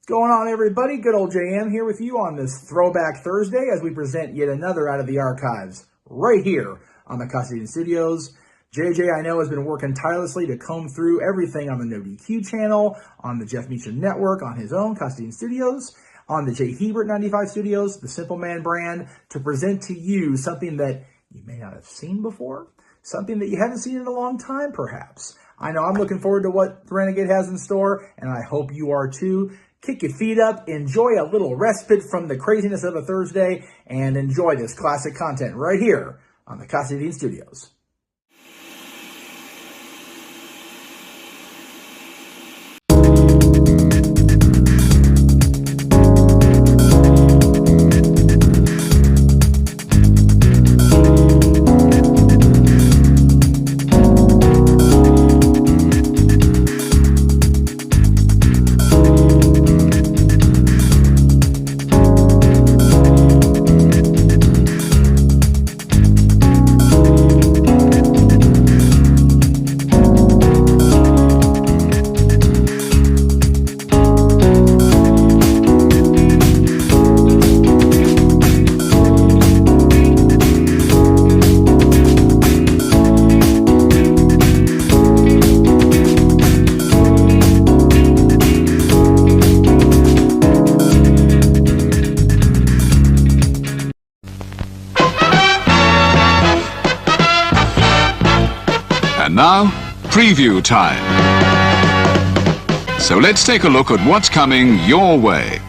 Going on, everybody? Good old JM here with you on this Throwback Thursday as we present yet another out of the archives right here on the Casa D18 Studios. JJ, I know, has been working tirelessly to comb through everything on the NoDQ channel, on the Jeff Meacham Network, on his own Casa D18 Studios, on the J. Hebert 95 Studios, the Simple Man brand, to present to you something that you may not have seen before, something that you haven't seen in a long time, perhaps. I know I'm looking forward to what the Renegade has in store, and I hope you are too. Kick your feet up, enjoy a little respite from the craziness of a Thursday, and enjoy this classic content right here on the Casa D18 Studios. Now, preview time. So let's take a look at what's coming your way.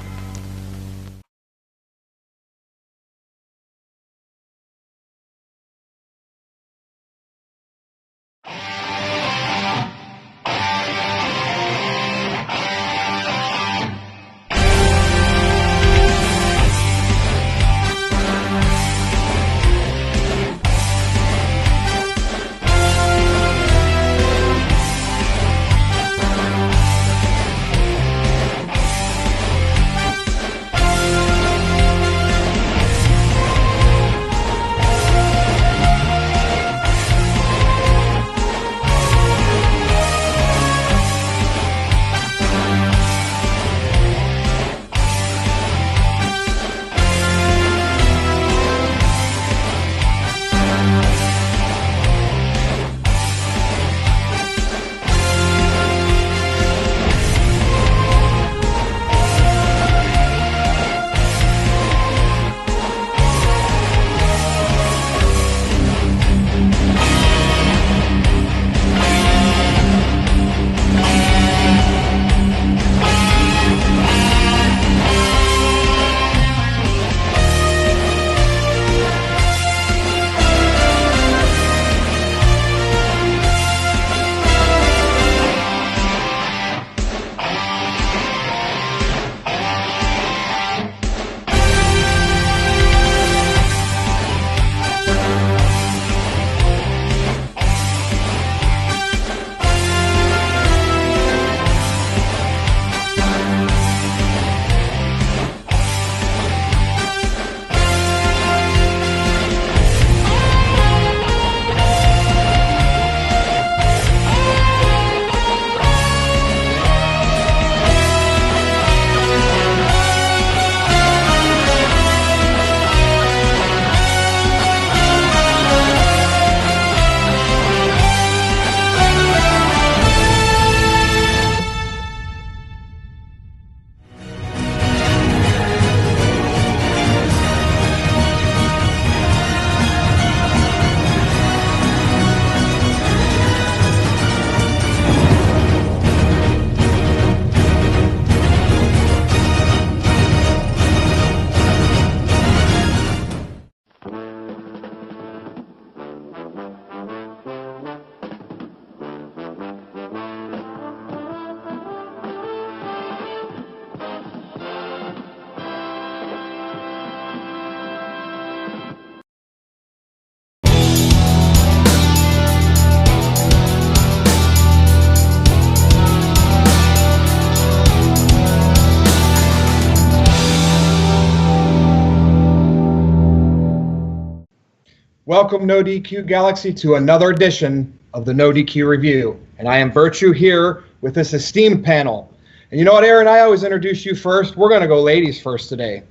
Welcome, NoDQ Galaxy, to another edition of the NoDQ Review. And I am Virtue here with this esteemed panel. And you know what, Aaron? I always introduce you first. We're going to go ladies first today.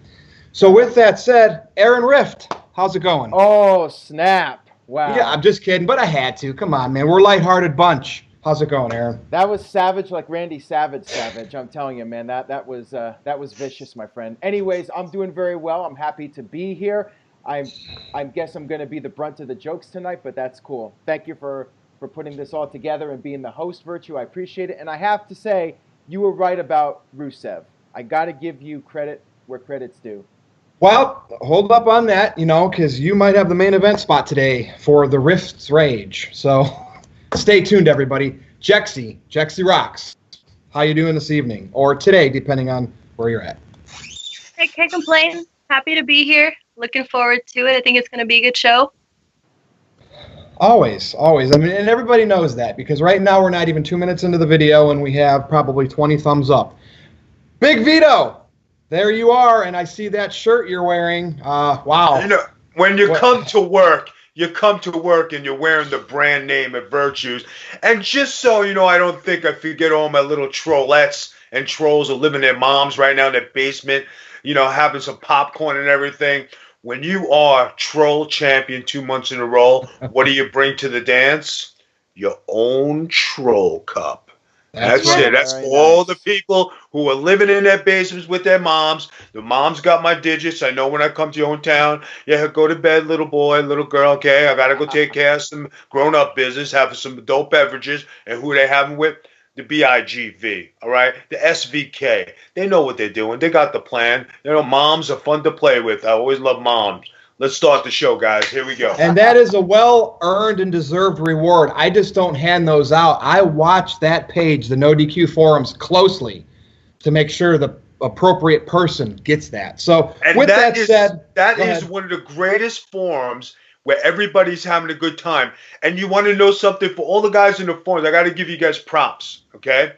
So with that said, Aaron Rift, how's it going? Oh, snap. Wow. Yeah, I'm just kidding, but I had to. Come on, man. We're a lighthearted bunch. How's it going, Aaron? That was savage, like Randy Savage. I'm telling you, man, that was vicious, my friend. Anyways, I'm doing very well. I'm happy to be here. I guess I'm going to be the brunt of the jokes tonight, but that's cool. Thank you for putting this all together and being the host, Virtue. I appreciate it. And I have to say, you were right about Rusev. I got to give you credit where credit's due. Well, hold up on that, because you might have the main event spot today for the Rift's Rage. So stay tuned, everybody. Jexy rocks. How you doing this evening? Or today, depending on where you're at. I can't complain. Happy to be here. Looking forward to it. I think it's going to be a good show. Always. I mean, and everybody knows that because right now we're not even 2 minutes into the video and we have probably 20 thumbs up. Big Vito! There you are, and I see that shirt you're wearing. Wow. When you come to work and you're wearing the brand name at Virtues. And just so I don't think I forget all my little trollettes and trolls are living their moms right now in their basement, having some popcorn and everything. When you are troll champion 2 months in a row, what do you bring to the dance? Your own troll cup. That's it. That's for all the people who are living in their basements with their moms. The moms got my digits. I know when I come to your own town, yeah, go to bed, little boy, little girl. Okay, I got to go take care of some grown-up business, have some adult beverages. And who they having with? The BIGV, all right? The SVK. They know what they're doing. They got the plan. Moms are fun to play with. I always love moms. Let's start the show, guys. Here we go. And that is a well-earned and deserved reward. I just don't hand those out. I watch that page, the NoDQ forums, closely to make sure the appropriate person gets that. So with that said, that is one of the greatest forums where everybody's having a good time. And you want to know something? For all the guys in the forums, I got to give you guys props, okay?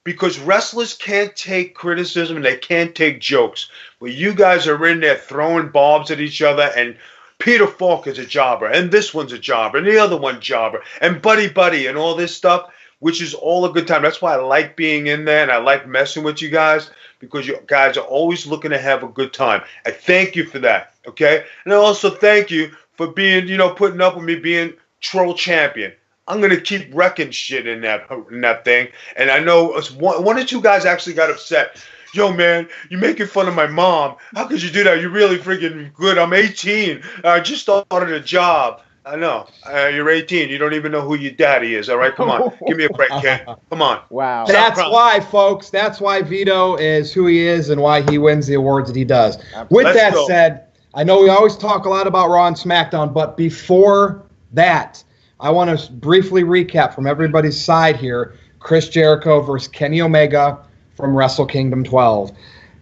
Because wrestlers can't take criticism and they can't take jokes. But you guys are in there throwing bombs at each other, and Peter Falk is a jobber, and this one's a jobber, and the other one jobber, and Buddy, and all this stuff, which is all a good time. That's why I like being in there, and I like messing with you guys, because you guys are always looking to have a good time. I thank you for that, okay? And I also thank you for being, putting up with me being troll champion. I'm going to keep wrecking shit in that thing. And I know one or two guys actually got upset. Yo, man, you're making fun of my mom. How could you do that? You're really freaking good. I'm 18. I just started a job. I know. You're 18. You don't even know who your daddy is. All right, come on. Give me a break, kid. Come on. Wow. That's why, folks. That's why Vito is who he is and why he wins the awards that he does. With that said, I know we always talk a lot about Raw and SmackDown, but before that, I want to briefly recap from everybody's side here, Chris Jericho versus Kenny Omega from Wrestle Kingdom 12.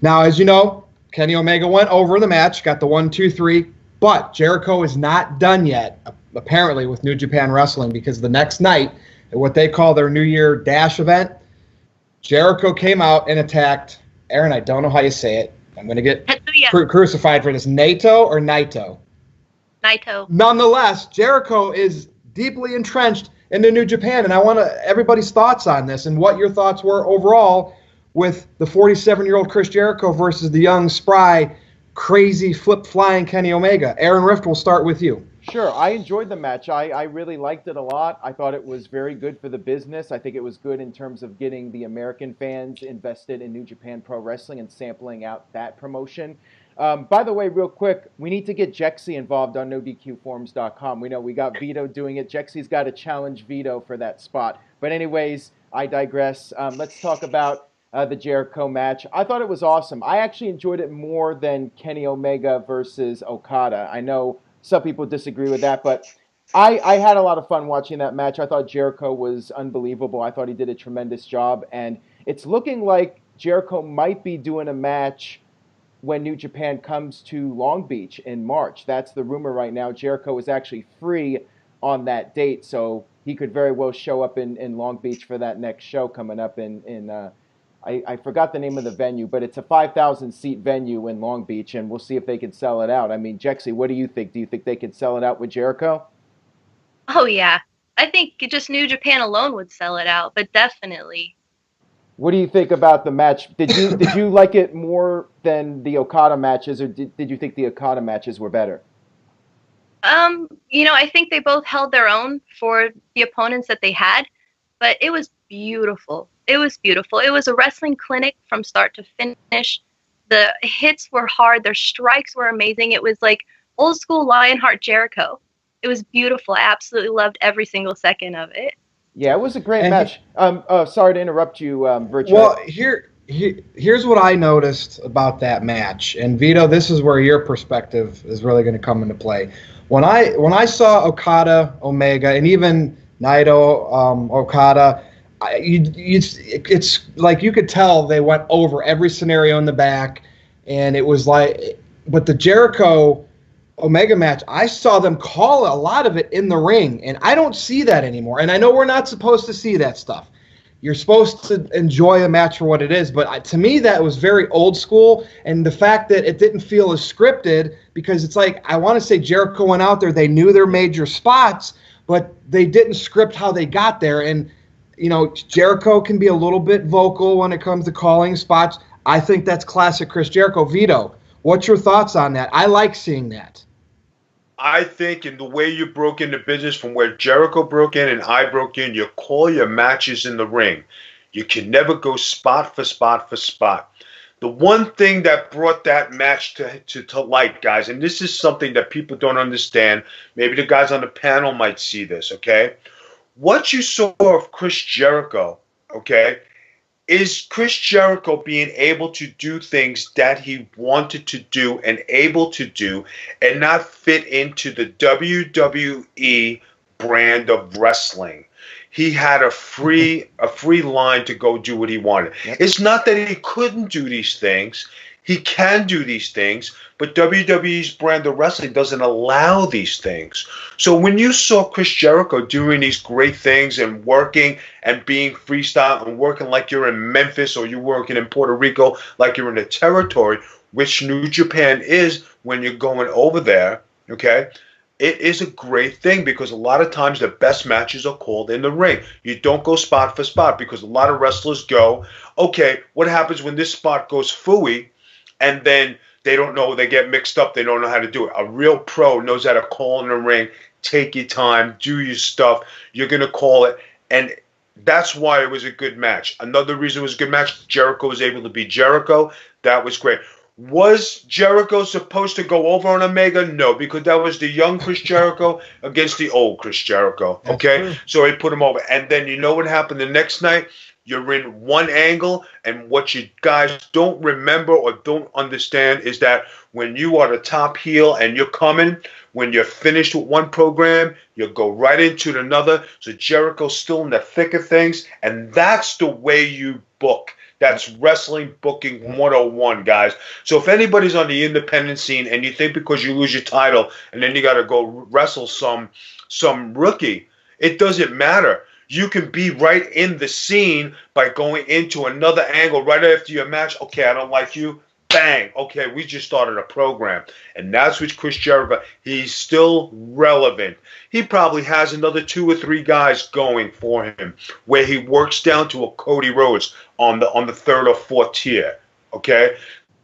Now, as you know, Kenny Omega went over the match, got the 1, 2, 3, but Jericho is not done yet, apparently, with New Japan Wrestling, because the next night, at what they call their New Year Dash event, Jericho came out and attacked, Aaron, I don't know how you say it. I'm going to get crucified for this. Naito or Naito? Naito. Nonetheless, Jericho is deeply entrenched into New Japan, and I want everybody's thoughts on this and what your thoughts were overall with the 47-year-old Chris Jericho versus the young, spry, crazy, flip-flying Kenny Omega. Aaron Rift, we'll start with you. Sure. I enjoyed the match. I really liked it a lot. I thought it was very good for the business. I think it was good in terms of getting the American fans invested in New Japan Pro Wrestling and sampling out that promotion. By the way, real quick, we need to get Jexy involved on NoDQForums.com. We know we got Vito doing it. Jexy's got to challenge Vito for that spot. But anyways, I digress. Let's talk about the Jericho match. I thought it was awesome. I actually enjoyed it more than Kenny Omega versus Okada. I know some people disagree with that, but I had a lot of fun watching that match. I thought Jericho was unbelievable. I thought he did a tremendous job. And it's looking like Jericho might be doing a match when New Japan comes to Long Beach in March. That's the rumor right now. Jericho is actually free on that date, so he could very well show up in Long Beach for that next show coming up I forgot the name of the venue, but it's a 5,000-seat venue in Long Beach, and we'll see if they can sell it out. I mean, Jexy, what do you think? Do you think they could sell it out with Jericho? Oh, yeah. I think just New Japan alone would sell it out, but definitely. What do you think about the match? Did you like it more than the Okada matches, or did you think the Okada matches were better? I think they both held their own for the opponents that they had, but it was beautiful. It was beautiful. It was a wrestling clinic from start to finish. The hits were hard. Their strikes were amazing. It was like old school Lionheart Jericho. It was beautiful. I absolutely loved every single second of it. Yeah, it was a great match. Sorry to interrupt you, Virtual. Well, here's what I noticed about that match, and Vito, this is where your perspective is really going to come into play. When I saw Okada, Omega, and even Naito, Okada, it's like you could tell they went over every scenario in the back, and it was like, but the Jericho Omega match, I saw them call a lot of it in the ring, and I don't see that anymore. And I know we're not supposed to see that stuff. You're supposed to enjoy a match for what it is, but to me that was very old school, and the fact that it didn't feel as scripted, because it's like, I want to say Jericho went out there, they knew their major spots, but they didn't script how they got there. And Jericho can be a little bit vocal when it comes to calling spots. I think that's classic Chris Jericho. Vito, what's your thoughts on that? I like seeing that. I think in the way you broke into business, from where Jericho broke in and I broke in, you call your matches in the ring. You can never go spot for spot for spot. The one thing that brought that match to light, guys, and this is something that people don't understand, maybe the guys on the panel might see this, okay? What you saw of Chris Jericho, okay, is Chris Jericho being able to do things that he wanted to do and able to do, and not fit into the WWE brand of wrestling. He had a free line to go do what he wanted. Yep. It's not that he couldn't do these things. He can do these things, but WWE's brand of wrestling doesn't allow these things. So when you saw Chris Jericho doing these great things and working and being freestyle and working like you're in Memphis, or you're working in Puerto Rico like you're in the territory, which New Japan is when you're going over there, okay, it is a great thing, because a lot of times the best matches are called in the ring. You don't go spot for spot, because a lot of wrestlers go, okay, what happens when this spot goes phooey? And then they don't know, they get mixed up, they don't know how to do it. A real pro knows how to call in the ring, take your time, do your stuff, you're going to call it, and that's why it was a good match. Another reason it was a good match, Jericho was able to be Jericho. That was great. Was Jericho supposed to go over on Omega? No, because that was the young Chris Jericho against the old Chris Jericho, okay? So he put him over. And then you know what happened the next night? You're in one angle, and what you guys don't remember or don't understand is that when you are the top heel and you're coming, when you're finished with one program, you go right into another. So Jericho's still in the thick of things, and that's the way you book. That's wrestling booking 101, guys. So if anybody's on the independent scene and you think because you lose your title and then you got to go wrestle some rookie, it doesn't matter. You can be right in the scene by going into another angle right after your match. Okay, I don't like you. Bang. Okay, we just started a program. And that's with Chris Jericho. He's still relevant. He probably has another 2 or 3 guys going for him, where he works down to a Cody Rhodes on the 3rd or 4th tier. Okay?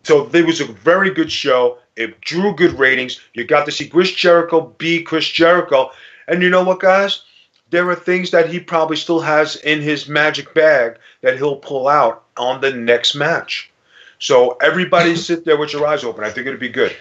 So there was a very good show. It drew good ratings. You got to see Chris Jericho be Chris Jericho. And you know what, guys? There are things that he probably still has in his magic bag that he'll pull out on the next match. So everybody sit there with your eyes open. I think it'll be good.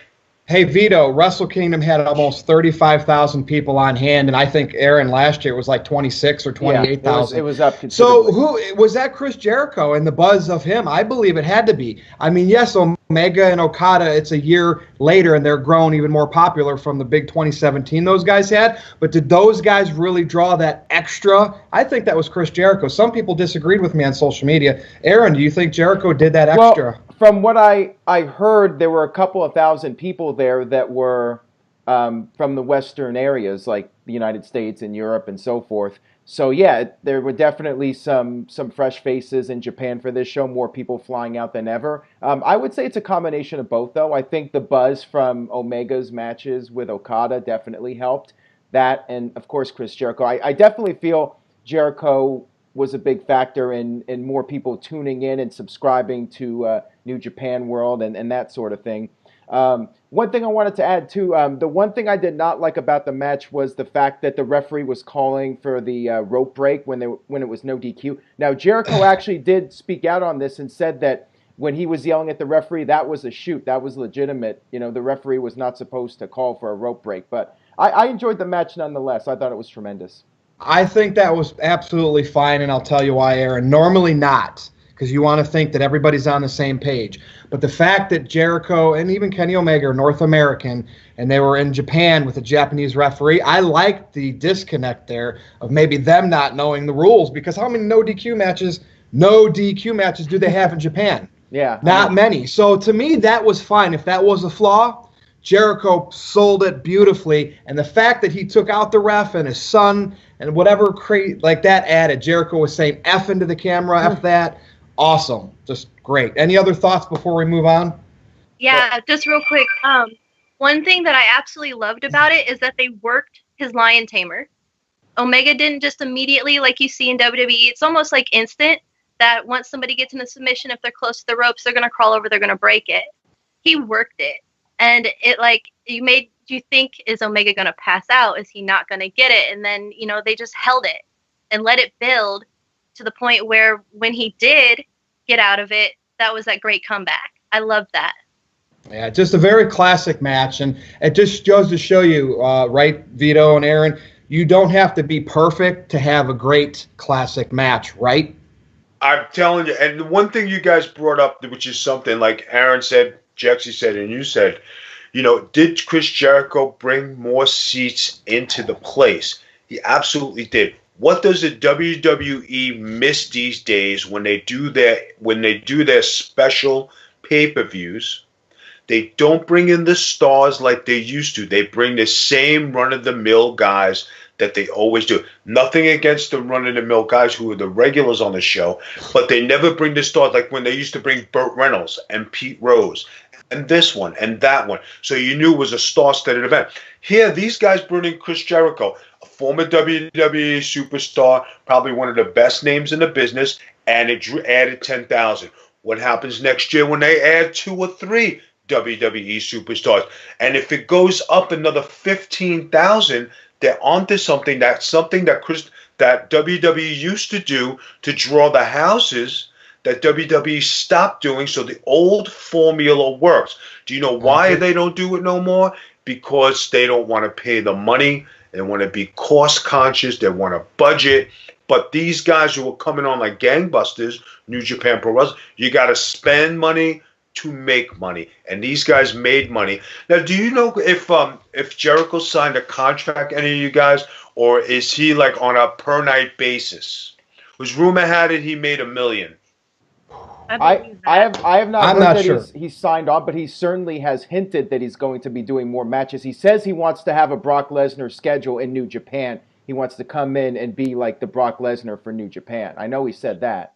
Hey, Vito, Wrestle Kingdom had almost 35,000 people on hand, and I think Aaron last year was like 26 or 28,000. It was up considerably. So who was that? Chris Jericho and the buzz of him? I believe it had to be. I mean, yes, Omega and Okada, it's a year later, and they're grown even more popular from the big 2017 those guys had. But did those guys really draw that extra? I think that was Chris Jericho. Some people disagreed with me on social media. Aaron, do you think Jericho did that extra? Well, from what I heard, there were a couple of thousand people there that were from the Western areas, like the United States and Europe and so forth. So, yeah, there were definitely some fresh faces in Japan for this show, more people flying out than ever. I would say it's a combination of both, though. I think the buzz from Omega's matches with Okada definitely helped. That and, of course, Chris Jericho. I definitely feel Jericho was a big factor in more people tuning in and subscribing to New Japan World and that sort of thing. One thing I wanted to add too, the one thing I did not like about the match was the fact that the referee was calling for the rope break when it was no DQ. Now Jericho actually did speak out on this and said that when he was yelling at the referee, that was a shoot, that was legitimate. You know, the referee was not supposed to call for a rope break. But I enjoyed the match nonetheless. I thought it was tremendous. I think that was absolutely fine, and I'll tell you why, Aaron. Normally not, because you want to think that everybody's on the same page. But the fact that Jericho and even Kenny Omega are North American, and they were in Japan with a Japanese referee, I like the disconnect there of maybe them not knowing the rules, because how many no DQ matches do they have in Japan? Yeah. Not many. So to me, that was fine. If that was a flaw, Jericho sold it beautifully. And the fact that he took out the ref and his son and whatever like that added, Jericho was saying F into the camera, F that. Awesome. Just great. Any other thoughts before we move on? Yeah, just real quick. One thing that I absolutely loved about it is that they worked his lion tamer. Omega didn't just immediately, like you see in WWE, it's almost like instant that once somebody gets in a submission, if they're close to the ropes, they're going to crawl over, they're going to break it. He worked it. And it made you think, is Omega going to pass out? Is he not going to get it? And then, they just held it and let it build to the point where when he did get out of it, that was that great comeback. I loved that. Yeah, just a very classic match. And it just goes to show you, right, Vito and Aaron, you don't have to be perfect to have a great classic match, right? I'm telling you, and the one thing you guys brought up, which is something like Aaron said, Jexy said, and you said, did Chris Jericho bring more seats into the place? He absolutely did. What does the WWE miss these days when they do their special pay-per-views? They don't bring in the stars like they used to. They bring the same run-of-the-mill guys that they always do. Nothing against the run-of-the-mill guys who are the regulars on the show, but they never bring the stars like when they used to bring Burt Reynolds and Pete Rose and this one and that one. So you knew it was a star-studded event. Here, these guys bring in Chris Jericho, a former WWE superstar, probably one of the best names in the business, and it added 10,000. What happens next year when they add 2 or 3 WWE superstars? And if it goes up another 15,000, they're onto something. That's something that WWE used to do to draw the houses that WWE stopped doing, so the old formula works. Do you know why they don't do it no more? Because they don't want to pay the money. They want to be cost conscious. They want to budget. But these guys who are coming on like gangbusters, New Japan Pro Wrestling, you got to spend money to make money, and these guys made money. Now, do you know if Jericho signed a contract, any of you guys, or is he like on a per night basis? Was rumor had it he made $1 million? I have not heard that sure. he's signed on, but he certainly has hinted that he's going to be doing more matches. He says he wants to have a Brock Lesnar schedule in New Japan. He wants to come in and be like the Brock Lesnar for New Japan. I know he said that.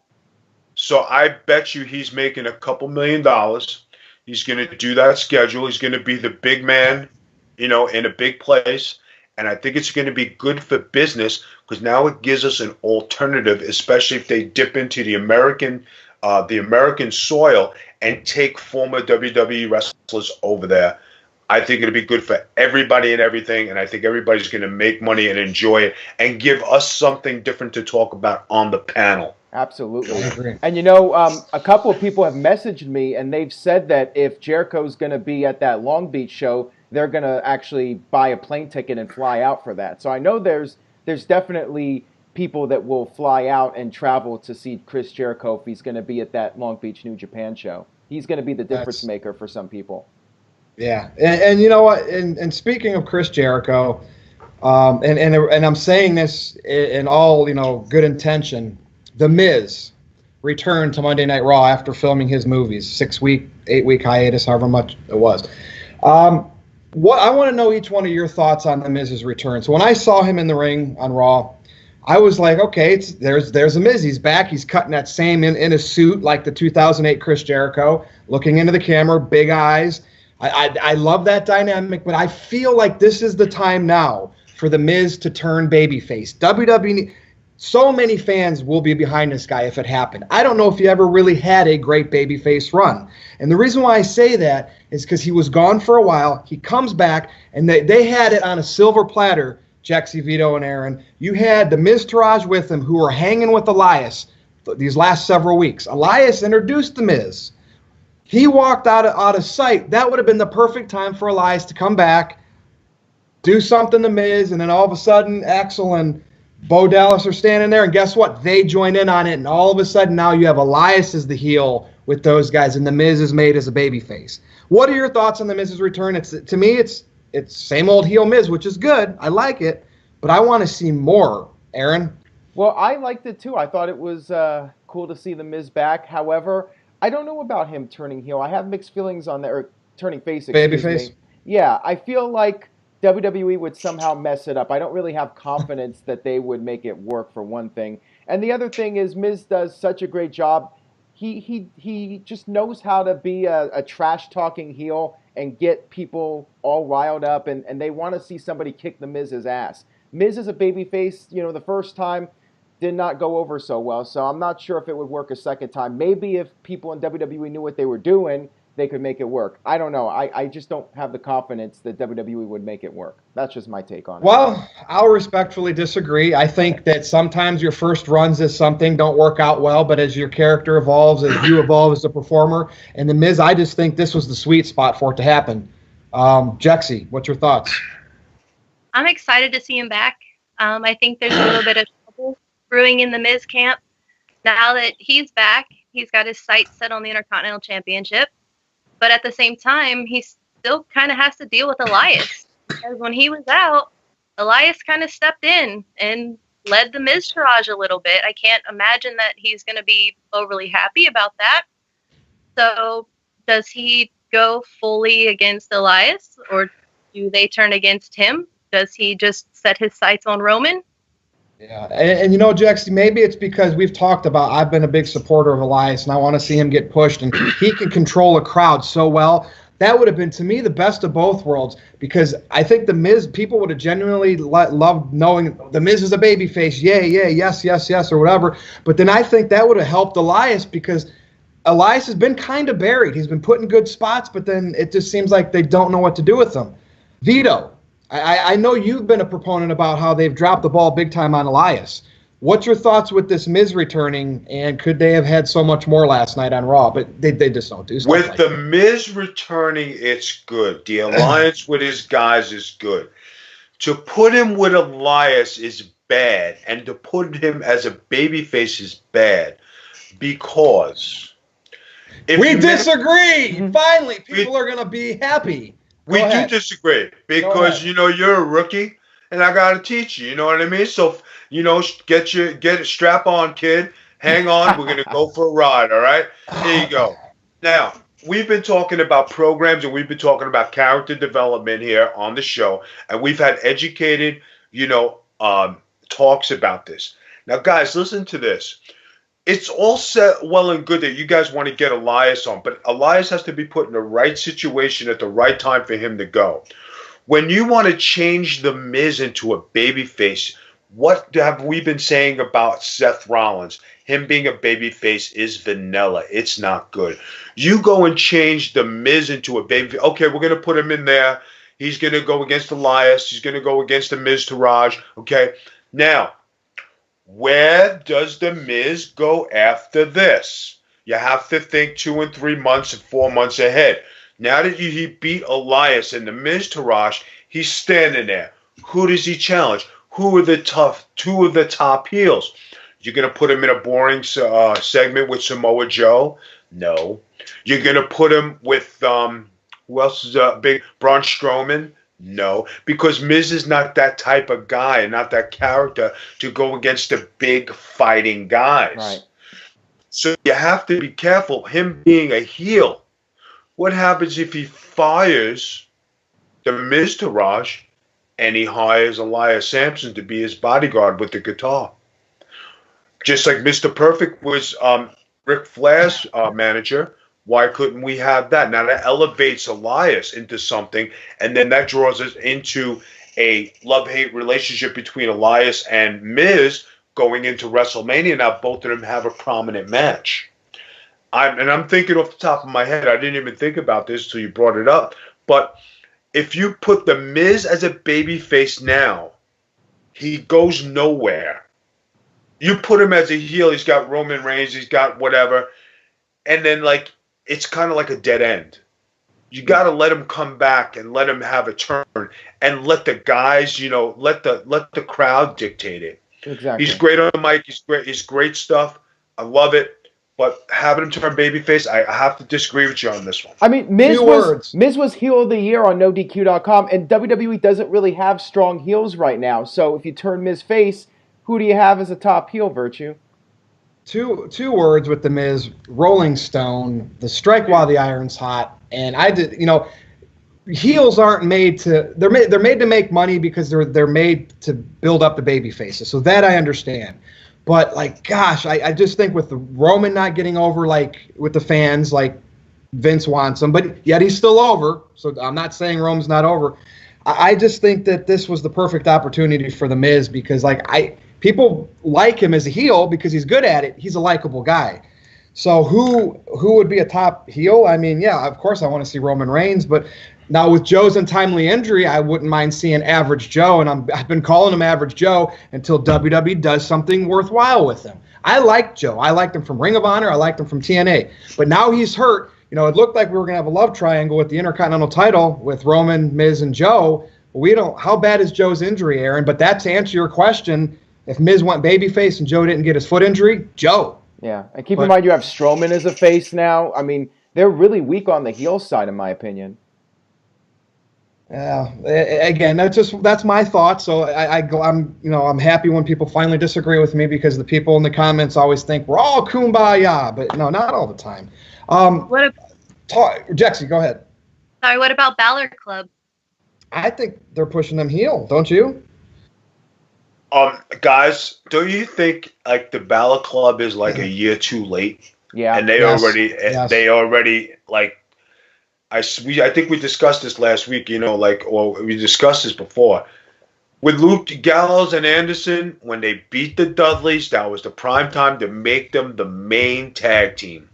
So I bet you he's making a couple $1 million. He's going to do that schedule. He's going to be the big man, in a big place. And I think it's going to be good for business because now it gives us an alternative, especially if they dip into the American soil and take former WWE wrestlers over there. I think it'll be good for everybody and everything, and I think everybody's going to make money and enjoy it and give us something different to talk about on the panel. Absolutely. And a couple of people have messaged me, and they've said that if Jericho's going to be at that Long Beach show, they're going to actually buy a plane ticket and fly out for that. So I know there's definitely people that will fly out and travel to see Chris Jericho if he's going to be at that Long Beach New Japan show. He's going to be the difference maker for some people. Yeah, and you know what? And speaking of Chris Jericho, and I'm saying this in all good intention, The Miz returned to Monday Night Raw after filming his movies, 6-week, 8-week hiatus, however much it was. What I want to know each one of your thoughts on The Miz's return. So when I saw him in the ring on Raw, I was like, okay, there's The Miz. He's back. He's cutting that same in a suit like the 2008 Chris Jericho, looking into the camera, big eyes. I love that dynamic, but I feel like this is the time now for The Miz to turn babyface. WWE, so many fans will be behind this guy if it happened. I don't know if he ever really had a great babyface run. And the reason why I say that is because he was gone for a while. He comes back, and they had it on a silver platter, Jexy, Vito, and Aaron. You had the Miz Taraj with him, who were hanging with Elias these last several weeks. Elias introduced the Miz. He walked out of sight. That would have been the perfect time for Elias to come back, do something to Miz, and then all of a sudden Axel and Bo Dallas are standing there, and guess what? They join in on it, and all of a sudden now you have Elias as the heel with those guys, and the Miz is made as a babyface. What are your thoughts on the Miz's return? To me, it's same old heel Miz, which is good. I like it, but I want to see more. Aaron? Well, I liked it too. I thought it was cool to see the Miz back. However, I don't know about him turning heel. I have mixed feelings on that, or turning face. Babyface? Yeah, I feel like WWE would somehow mess it up. I don't really have confidence that they would make it work, for one thing. And the other thing is, Miz does such a great job. He just knows how to be a trash-talking heel and get people all riled up, and they want to see somebody kick the Miz's ass. Miz is a babyface, the first time did not go over so well, so I'm not sure if it would work a second time. Maybe if people in WWE knew what they were doing, they could make it work. I don't know. I just don't have the confidence that WWE would make it work. That's just my take on it. Well, I'll respectfully disagree. I think that sometimes your first runs as something don't work out well, but as your character evolves, as you evolve as a performer, and the Miz, I just think this was the sweet spot for it to happen. Jexy, what's your thoughts? I'm excited to see him back. I think there's a little bit of trouble brewing in the Miz camp. Now that he's back, he's got his sights set on the Intercontinental Championship. But at the same time, he still kind of has to deal with Elias. Because when he was out, Elias kind of stepped in and led the Miz Taraj a little bit. I can't imagine that he's going to be overly happy about that. So does he go fully against Elias, or do they turn against him? Does he just set his sights on Roman? Yeah, and Jax, maybe it's because we've talked about, I've been a big supporter of Elias, and I want to see him get pushed, and he can control a crowd so well. That would have been, to me, the best of both worlds, because I think the Miz, people would have genuinely loved knowing the Miz is a babyface, yes, or whatever. But then I think that would have helped Elias, because Elias has been kind of buried. He's been put in good spots, but then it just seems like they don't know what to do with him. Vito, I know you've been a proponent about how they've dropped the ball big time on Elias. What's your thoughts with this Miz returning, and could they have had so much more last night on Raw? But they just don't do stuff with like the that. Miz returning, it's good. The alliance with his guys is good. To put him with Elias is bad, and to put him as a babyface is bad, because we disagree. Finally, people are going to be happy. We do disagree, because you're a rookie, and I got to teach you. You know what I mean? So get a strap on, kid. Hang on, we're gonna go for a ride. All right, here you go. Now we've been talking about programs, and we've been talking about character development here on the show, and we've had educated, talks about this. Now, guys, listen to this. It's all set well and good that you guys want to get Elias on, but Elias has to be put in the right situation at the right time for him to go. When you want to change the Miz into a babyface, what have we been saying about Seth Rollins? Him being a babyface is vanilla. It's not good. You go and change the Miz into a babyface. Okay, we're going to put him in there. He's going to go against Elias. He's going to go against the Miz Taraj. Okay, now, where does the Miz go after this? You have to think 2 and 3 months and 4 months ahead. Now that he beat Elias and the Miz Taraj, he's standing there. Who does he challenge? Who are the two of the top heels? You're going to put him in a boring segment with Samoa Joe? No. You're going to put him with, who else is big? Braun Strowman? No, because Miz is not that type of guy, not that character to go against the big fighting guys. Right. So you have to be careful. Him being a heel, what happens if he fires the Miz Taraj and he hires Elias Sampson to be his bodyguard with the guitar? Just like Mr. Perfect was Ric Flair's manager. Why couldn't we have that? Now that elevates Elias into something, and then that draws us into a love-hate relationship between Elias and Miz. going into WrestleMania now. Both of them have a prominent match. I'm thinking off the top of my head. I didn't even think about this till you brought it up. But if you put The Miz as a babyface now, he goes nowhere. You put him as a heel, he's got Roman Reigns, he's got whatever, and then like it's kind of like a dead end. You got to let him come back and let him have a turn, and let the guys, let the crowd dictate it. Exactly. He's great on the mic. He's great stuff. I love it. But having him turn babyface, I have to disagree with you on this one. I mean, Miz was heel of the year on NoDQ.com, and WWE doesn't really have strong heels right now. So if you turn Miz face, who do you have as a top heel, Virtue? Two words with The Miz: Rolling Stone, the strike while the iron's hot. And heels aren't made to. They're made to make money because they're made to build up the baby faces. So that I understand. But, gosh, I just think with the Roman not getting over, with the fans, Vince wants him, but yet he's still over. So I'm not saying Roman's not over. I just think that this was the perfect opportunity for The Miz because, people like him as a heel because he's good at it. He's a likable guy. So who would be a top heel? I mean, yeah, of course I want to see Roman Reigns, but now with Joe's untimely injury, I wouldn't mind seeing Average Joe, and I've been calling him Average Joe until WWE does something worthwhile with him. I like Joe. I liked him from Ring of Honor. I liked him from TNA. But now he's hurt. It looked like we were going to have a love triangle with the Intercontinental title with Roman, Miz, and Joe. We don't. How bad is Joe's injury, Aaron? But that, to answer your question, if Miz went babyface and Joe didn't get his foot injury, Joe. Yeah, and keep in mind you have Strowman as a face now. I mean, they're really weak on the heel side, in my opinion. Yeah, again, that's my thought. So I'm happy when people finally disagree with me because the people in the comments always think we're all kumbaya, but no, not all the time. Jexy, go ahead. Sorry, what about Balor Club? I think they're pushing them heel, don't you? Guys, don't you think the Balor Club is a year too late? Yeah, and they already I think we discussed this last week, or we discussed this before. With Luke Gallows and Anderson, when they beat the Dudleys, that was the prime time to make them the main tag team.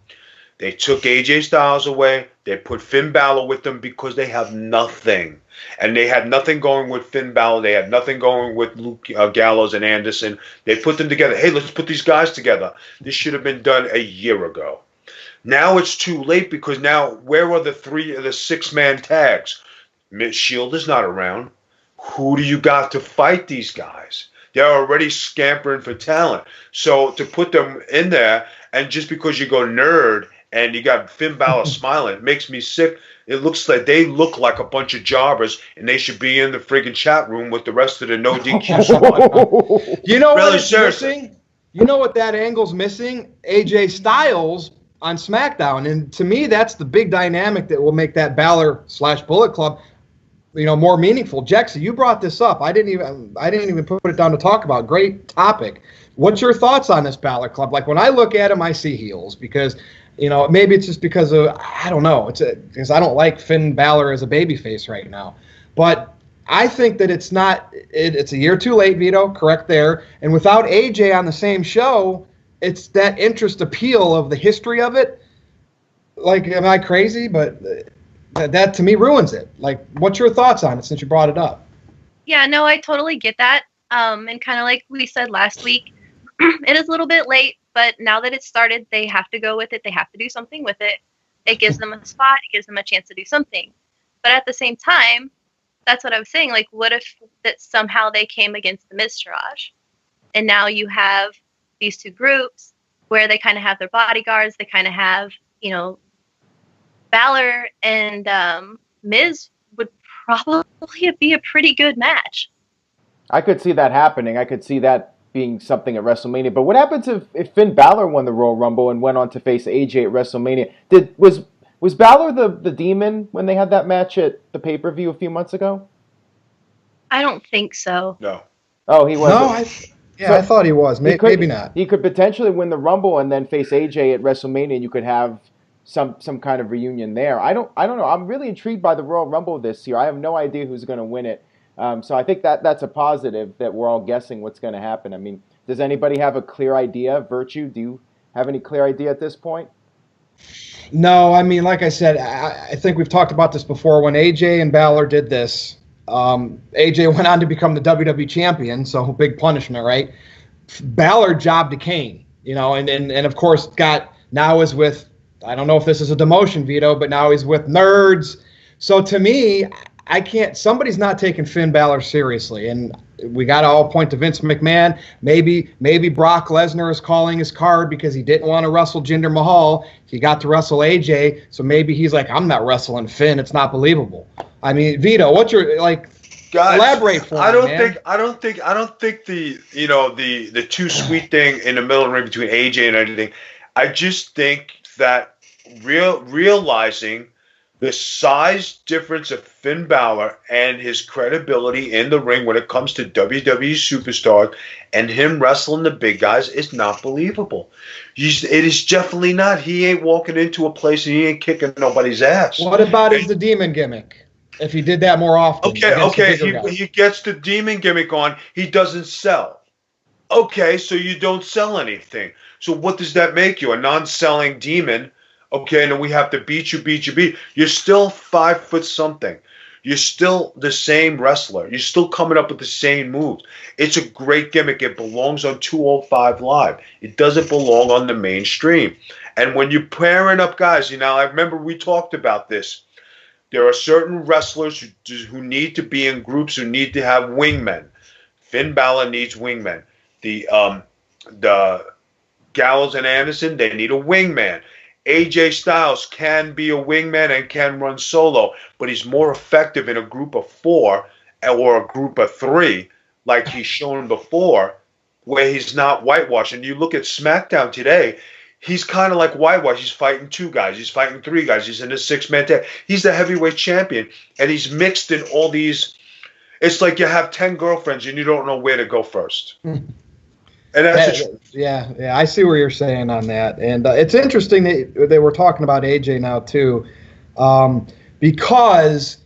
They took AJ Styles away. They put Finn Balor with them because they have nothing. And they had nothing going with Finn Balor. They had nothing going with Luke Gallows and Anderson. They put them together. Hey, let's put these guys together. This should have been done a year ago. Now it's too late because now where are the 6-man tags? Shield is not around. Who do you got to fight these guys? They're already scampering for talent. So to put them in there, and just because you go nerd and you got Finn Balor smiling, it makes me sick. It looks like they look like a bunch of jobbers, and they should be in the friggin' chat room with the rest of the No DQ squad. You know what it's missing? You know what that angle's missing? AJ Styles on SmackDown, and to me, that's the big dynamic that will make that Balor/Bullet Club, more meaningful. Jexy, you brought this up. I didn't even put it down to talk about. Great topic. What's your thoughts on this Balor Club? When I look at them, I see heels because, maybe it's just because of, I don't know. Because I don't like Finn Balor as a babyface right now. But I think that it's a year too late, Vito, correct there. And without AJ on the same show, it's that interest appeal of the history of it. Am I crazy? But that to me ruins it. What's your thoughts on it since you brought it up? Yeah, no, I totally get that. And kind of like we said last week, it is a little bit late, but now that it's started, they have to go with it. They have to do something with it. It gives them a spot. It gives them a chance to do something. But at the same time, that's what I was saying. What if that somehow they came against the Miztourage? And now you have these two groups where they kind of have their bodyguards. They kind of have, Balor and Miz would probably be a pretty good match. I could see that happening. I could see that being something at WrestleMania. But what happens if Finn Balor won the Royal Rumble and went on to face AJ at WrestleMania? Was Balor the demon when they had that match at the pay-per-view a few months ago? I don't think so. No. Oh, he wasn't. No, I thought he was. Maybe not. He could potentially win the Rumble and then face AJ at WrestleMania, and you could have some kind of reunion there. I don't know. I'm really intrigued by the Royal Rumble this year. I have no idea who's going to win it. So I think that's a positive that we're all guessing what's going to happen. I mean, Does anybody have a clear idea? Virtue, do you have any clear idea at this point? No, I mean, like I said, I think we've talked about this before. When AJ and Balor did this, AJ went on to become the WWE champion, so big punishment, right? Balor jobbed to Kane, you know, and of course now is with, I don't know if this is a demotion, Vito, but now he's with Nerds. So to me, somebody's not taking Finn Balor seriously, and we got to all point to Vince McMahon. Maybe Brock Lesnar is calling his card because he didn't want to wrestle Jinder Mahal. He got to wrestle AJ, so maybe he's like, I'm not wrestling Finn. It's not believable. I mean, Vito, what's your Guys, elaborate for me, I don't think the too sweet thing in the middle of the ring between AJ and everything. I just think that realizing the size difference of Finn Balor and his credibility in the ring when it comes to WWE superstars and him wrestling the big guys is not believable. It is definitely not. He ain't walking into a place and he ain't kicking nobody's ass. What about the demon gimmick? If he did that more often. Okay. He gets the demon gimmick on. He doesn't sell. Okay, so you don't sell anything. So what does that make you? A non-selling demon? Okay, and then we have to beat you. You're still 5 foot something. You're still the same wrestler. You're still coming up with the same moves. It's a great gimmick. It belongs on 205 Live. It doesn't belong on the mainstream. And when you're pairing up guys, I remember we talked about this. There are certain wrestlers who need to be in groups, who need to have wingmen. Finn Balor needs wingmen. The Gallows and Anderson, they need a wingman. AJ Styles can be a wingman and can run solo, but he's more effective in a group of 4 or a group of 3, like he's shown before, where he's not whitewashed. And you look at SmackDown today, he's kind of like whitewash. He's fighting 2 guys. He's fighting 3 guys. He's in a 6-man tag. He's the heavyweight champion, and he's mixed in all these. It's like you have 10 girlfriends and you don't know where to go first. And that's yeah, I see what you're saying on that. And it's interesting that they were talking about AJ now too, because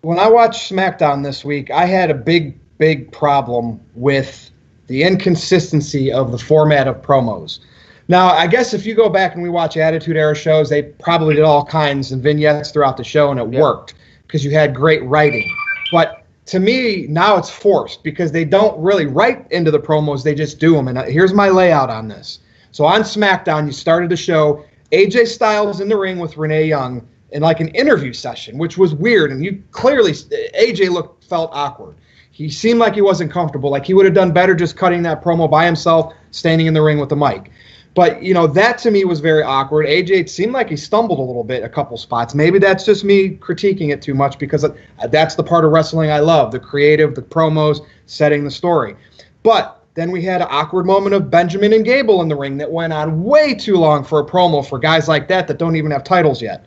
when I watched SmackDown this week, I had a big problem with the inconsistency of the format of promos. Now, I guess if you go back and we watch Attitude Era shows, they probably did all kinds of vignettes throughout the show, and it worked because you had great writing. But to me, now it's forced because they don't really write into the promos. They just do them. And here's my layout on this. So on SmackDown, you started the show. AJ Styles in the ring with Renee Young in like an interview session, which was weird. And you clearly, AJ felt awkward. He seemed like he wasn't comfortable. Like he would have done better just cutting that promo by himself, standing in the ring with the mic. But, that to me was very awkward. AJ, it seemed like he stumbled a little bit a couple spots. Maybe that's just me critiquing it too much because that's the part of wrestling I love, the creative, the promos, setting the story. But then we had an awkward moment of Benjamin and Gable in the ring that went on way too long for a promo for guys like that don't even have titles yet.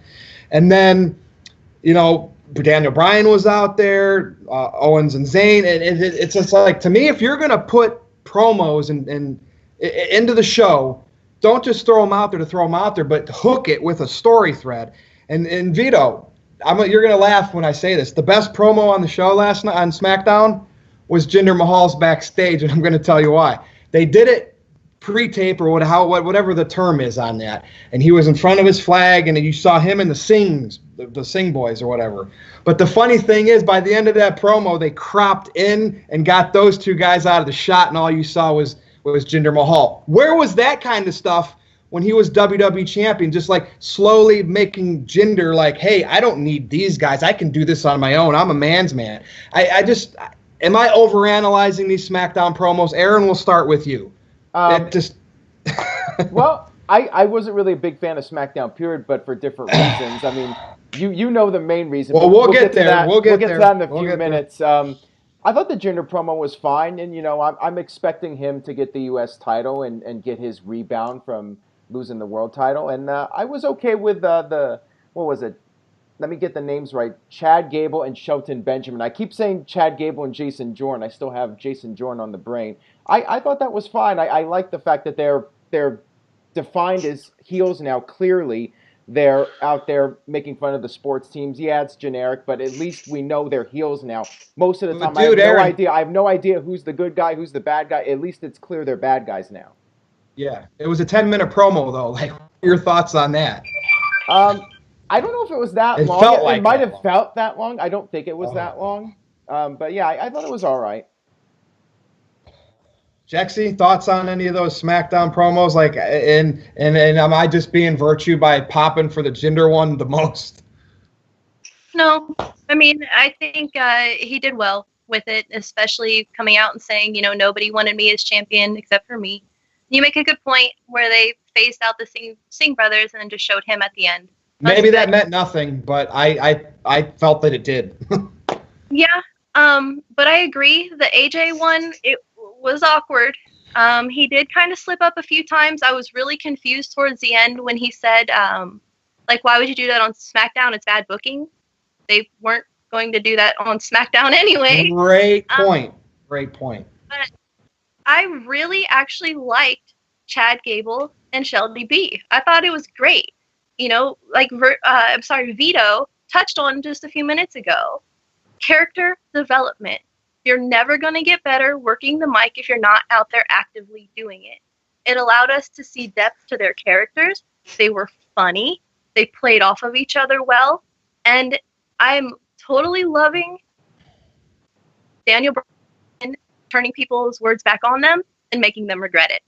And then, Daniel Bryan was out there, Owens and Zayn. And it's just like, to me, if you're going to put promos and into the show, don't just throw them out there to throw them out there, but hook it with a story thread. And Vito, you're going to laugh when I say this. The best promo on the show last night on SmackDown was Jinder Mahal's backstage, and I'm going to tell you why. They did it pre-tape or whatever the term is on that, and he was in front of his flag, and you saw him and the Sing Boys or whatever. But the funny thing is, by the end of that promo, they cropped in and got those 2 guys out of the shot, and all you saw was Jinder Mahal. Where was that kind of stuff when he was WWE champion? Just like slowly making Jinder like, hey, I don't need these guys. I can do this on my own. I'm a man's man. Am I overanalyzing these SmackDown promos? Aaron, we'll start with you. Well, I wasn't really a big fan of SmackDown, period, but for different reasons. I mean, you know the main reason. Well, we'll get there. We'll get to that in a few minutes. I thought the Jinder promo was fine, and I'm expecting him to get the U.S. title and get his rebound from losing the world title, and I was okay with what was it? Let me get the names right. Chad Gable and Shelton Benjamin. I keep saying Chad Gable and Jason Jordan. I still have Jason Jordan on the brain. I thought that was fine. I like the fact that they're defined as heels now clearly, they're out there making fun of the sports teams. Yeah, it's generic, but at least we know they're heels now. Most of the time, Dude, I have no idea who's the good guy, who's the bad guy. At least it's clear they're bad guys now. Yeah, it was a 10-minute promo though. Like, what are your thoughts on that? I don't know if it was that long. Felt like it might have felt that long. I don't think it was that long. But yeah, I thought it was all right. Jexy, thoughts on any of those SmackDown promos? Like, and am I just being virtue by popping for the Jinder one the most? No, I mean, I think he did well with it, especially coming out and saying, nobody wanted me as champion except for me. You make a good point where they phased out the Singh brothers and then just showed him at the end. Maybe that meant nothing, but I felt that it did. Yeah, but I agree. The AJ one, it was awkward. He did kind of slip up a few times. I was really confused towards the end when he said, why would you do that on SmackDown? It's bad booking. They weren't going to do that on SmackDown anyway. Great point. Great point. But I really actually liked Chad Gable and Shelby B. I thought it was great. Vito touched on just a few minutes ago. Character development. You're never going to get better working the mic if you're not out there actively doing it. It allowed us to see depth to their characters. They were funny. They played off of each other well. And I'm totally loving Daniel Bryan turning people's words back on them and making them regret it.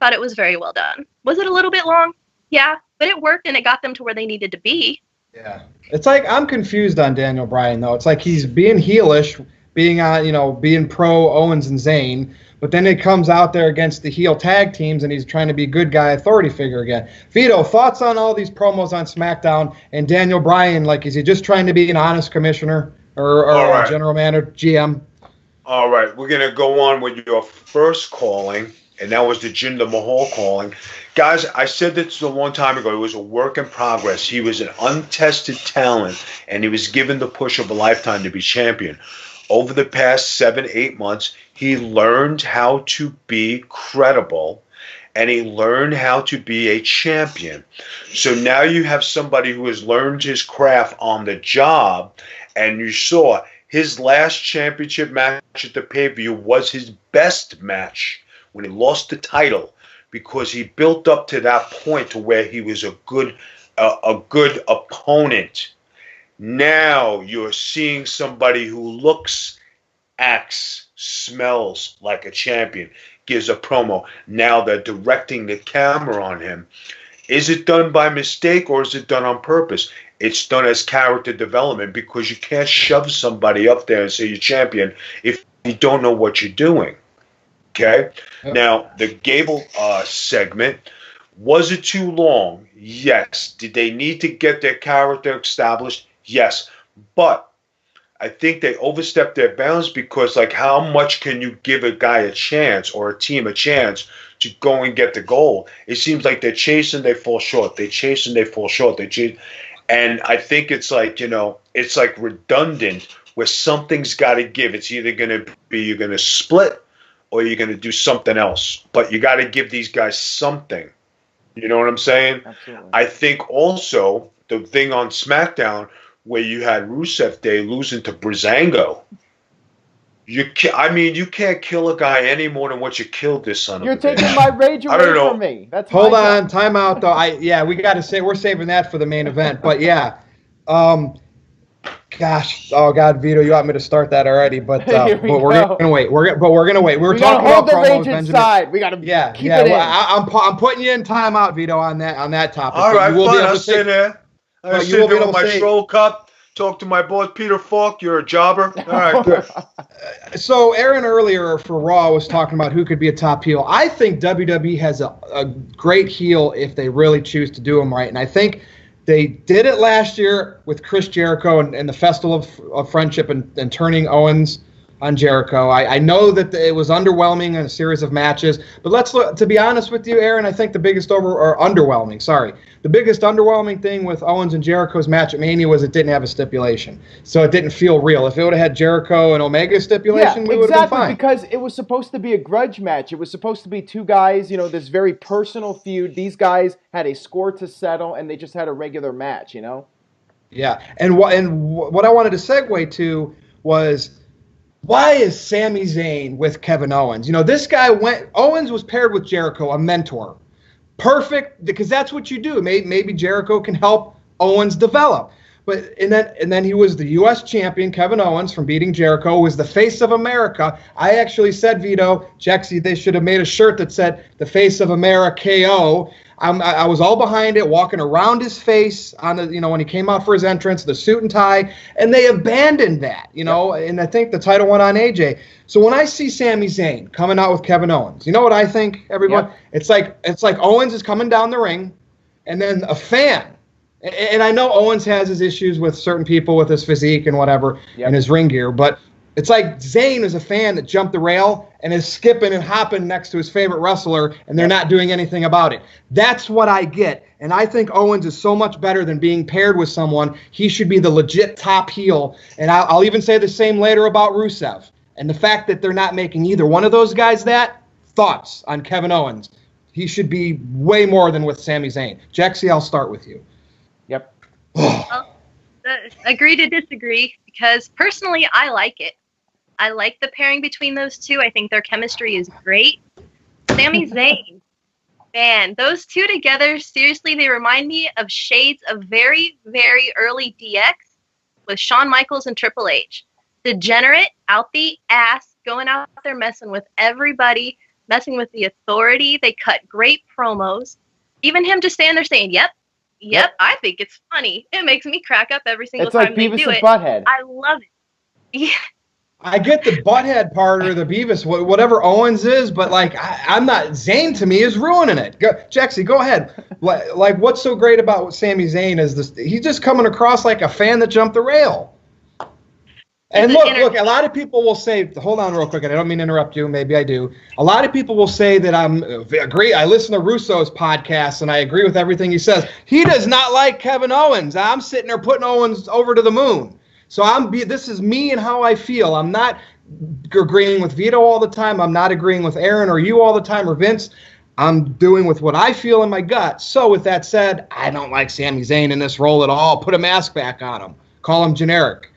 Thought it was very well done. Was it a little bit long? Yeah, but it worked and it got them to where they needed to be. Yeah. It's like I'm confused on Daniel Bryan, though. It's like he's being heelish, being pro Owens and Zayn, but then it comes out there against the heel tag teams and he's trying to be good guy authority figure again. Vito, thoughts on all these promos on SmackDown and Daniel Bryan? Like, is he just trying to be an honest commissioner or a general manager, GM? All right, we're going to go on with your first calling, and that was the Jinder Mahal calling. Guys, I said this a long time ago. It was a work in progress. He was an untested talent, and he was given the push of a lifetime to be champion. Over the past 7-8 months, he learned how to be credible, and he learned how to be a champion. So now you have somebody who has learned his craft on the job, and you saw his last championship match at the pay-per-view was his best match when he lost the title, because he built up to that point to where he was a good opponent. Now you're seeing somebody who looks, acts, smells like a champion, gives a promo. Now they're directing the camera on him. Is it done by mistake or is it done on purpose? It's done as character development, because you can't shove somebody up there and say you're champion if you don't know what you're doing. Okay? Yep. Now, the Gable segment, was it too long? Yes. Did they need to get their character established? Yes. But I think they overstepped their bounds, because, like, how much can you give a guy a chance or a team a chance to go and get the goal? It seems like they're chasing, they fall short. They chase and they fall short. They chase. And I think it's like, it's like redundant, where something's got to give. It's either going to be you're going to split or you're going to do something else. But you got to give these guys something. You know what I'm saying? Absolutely. I think also the thing on SmackDown where you had Rusev Day losing to Breezango. You can't kill a guy any more than what you killed this son of a bitch. You're taking my rage away from me. That's hold on, time out though. We got to say we're saving that for the main event. But yeah, gosh, oh God, Vito, you want me to start that already? But we're gonna wait. We're gonna wait. We talking about the promos, rage inside. We gotta keep it in. I'm putting you in timeout, Vito, on that topic. All right, fine. I'll stay there. I'll sit there with my Stroll cup. Talk to my boss, Peter Falk. You're a jobber. All right, good. So Aaron earlier for Raw was talking about who could be a top heel. I think WWE has a great heel if they really choose to do them right. And I think they did it last year with Chris Jericho and the Festival of Friendship and turning Owens on Jericho. I know that it was underwhelming in a series of matches, but let's look, to be honest with you, Aaron, I think the biggest the biggest underwhelming thing with Owens and Jericho's match at Mania was it didn't have a stipulation. So it didn't feel real. If it would have had Jericho and Omega stipulation, we would have been fine. Because it was supposed to be a grudge match. It was supposed to be two guys, this very personal feud. These guys had a score to settle, and they just had a regular match, Yeah, and what I wanted to segue to was, why is Sami Zayn with Kevin Owens? This guy Owens was paired with Jericho, a mentor. Perfect, because that's what you do. Maybe Jericho can help Owens develop. But and then he was the U.S. champion, Kevin Owens, from beating Jericho, was the face of America. I actually said, Vito, Jexy, they should have made a shirt that said the face of America KO. I was all behind it, walking around his face on the, when he came out for his entrance, the suit and tie, and they abandoned that, and I think the title went on AJ. So when I see Sami Zayn coming out with Kevin Owens, you know what I think, everyone? Yep. It's like Owens is coming down the ring, and then a fan. And I know Owens has his issues with certain people with his physique and whatever, and his ring gear, but it's like Zayn is a fan that jumped the rail and is skipping and hopping next to his favorite wrestler, and they're not doing anything about it. That's what I get. And I think Owens is so much better than being paired with someone. He should be the legit top heel. And I'll even say the same later about Rusev. And the fact that they're not making either one of those guys that, thoughts on Kevin Owens. He should be way more than with Sami Zayn. Jexy, I'll start with you. Yep. Agree to disagree, because personally I like it. I like the pairing between those two. I think their chemistry is great. Sami Zayn, man, those two together, seriously, they remind me of shades of very, very early DX with Shawn Michaels and Triple H. Degenerate, out the ass, going out there messing with everybody, messing with the authority. They cut great promos. Even him just standing there saying, yep, I think it's funny. It makes me crack up every single time they do it. It's like Beavis and Butthead. I love it. Yeah. I get the butthead part or the Beavis, whatever Owens is, but I'm not. Zayn to me is ruining it. Jexy, go ahead. What's so great about Sami Zayn is this? He's just coming across like a fan that jumped the rail. And look, a lot of people will say, hold on real quick, and I don't mean to interrupt you, maybe I do. A lot of people will say that I listen to Russo's podcast, and I agree with everything he says. He does not like Kevin Owens. I'm sitting there putting Owens over to the moon. So this is me and how I feel. I'm not agreeing with Vito all the time. I'm not agreeing with Aaron or you all the time or Vince. I'm doing with what I feel in my gut. So with that said, I don't like Sami Zayn in this role at all. Put a mask back on him. Call him generic.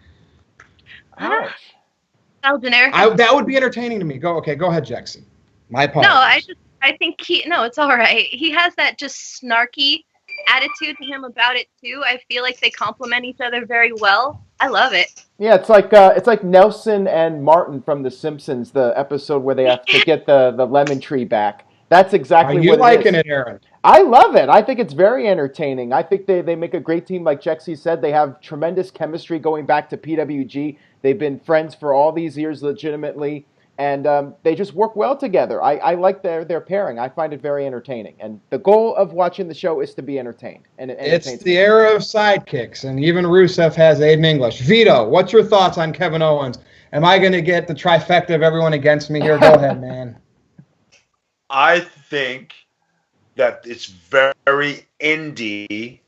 Ouch. Oh, generic. That would be entertaining to me. Go ahead, Jackson. My apologies. No, I think it's all right. He has that just snarky attitude to him about it too. I feel like they complement each other very well. I love it. Yeah, it's like Nelson and Martin from The Simpsons, the episode where they have to get the lemon tree back. That's exactly what it is. Are you liking it, Aaron? I love it. I think it's very entertaining. I think they make a great team. Like Jexy said, they have tremendous chemistry going back to PWG. They've been friends for all these years legitimately, and they just work well together. I like their pairing. I find it very entertaining. And the goal of watching the show is to be entertained. And it's the era of sidekicks, and even Rusev has Aiden English. Vito, what's your thoughts on Kevin Owens? Am I going to get the trifecta of everyone against me here? Go ahead, man. I think that it's very indie,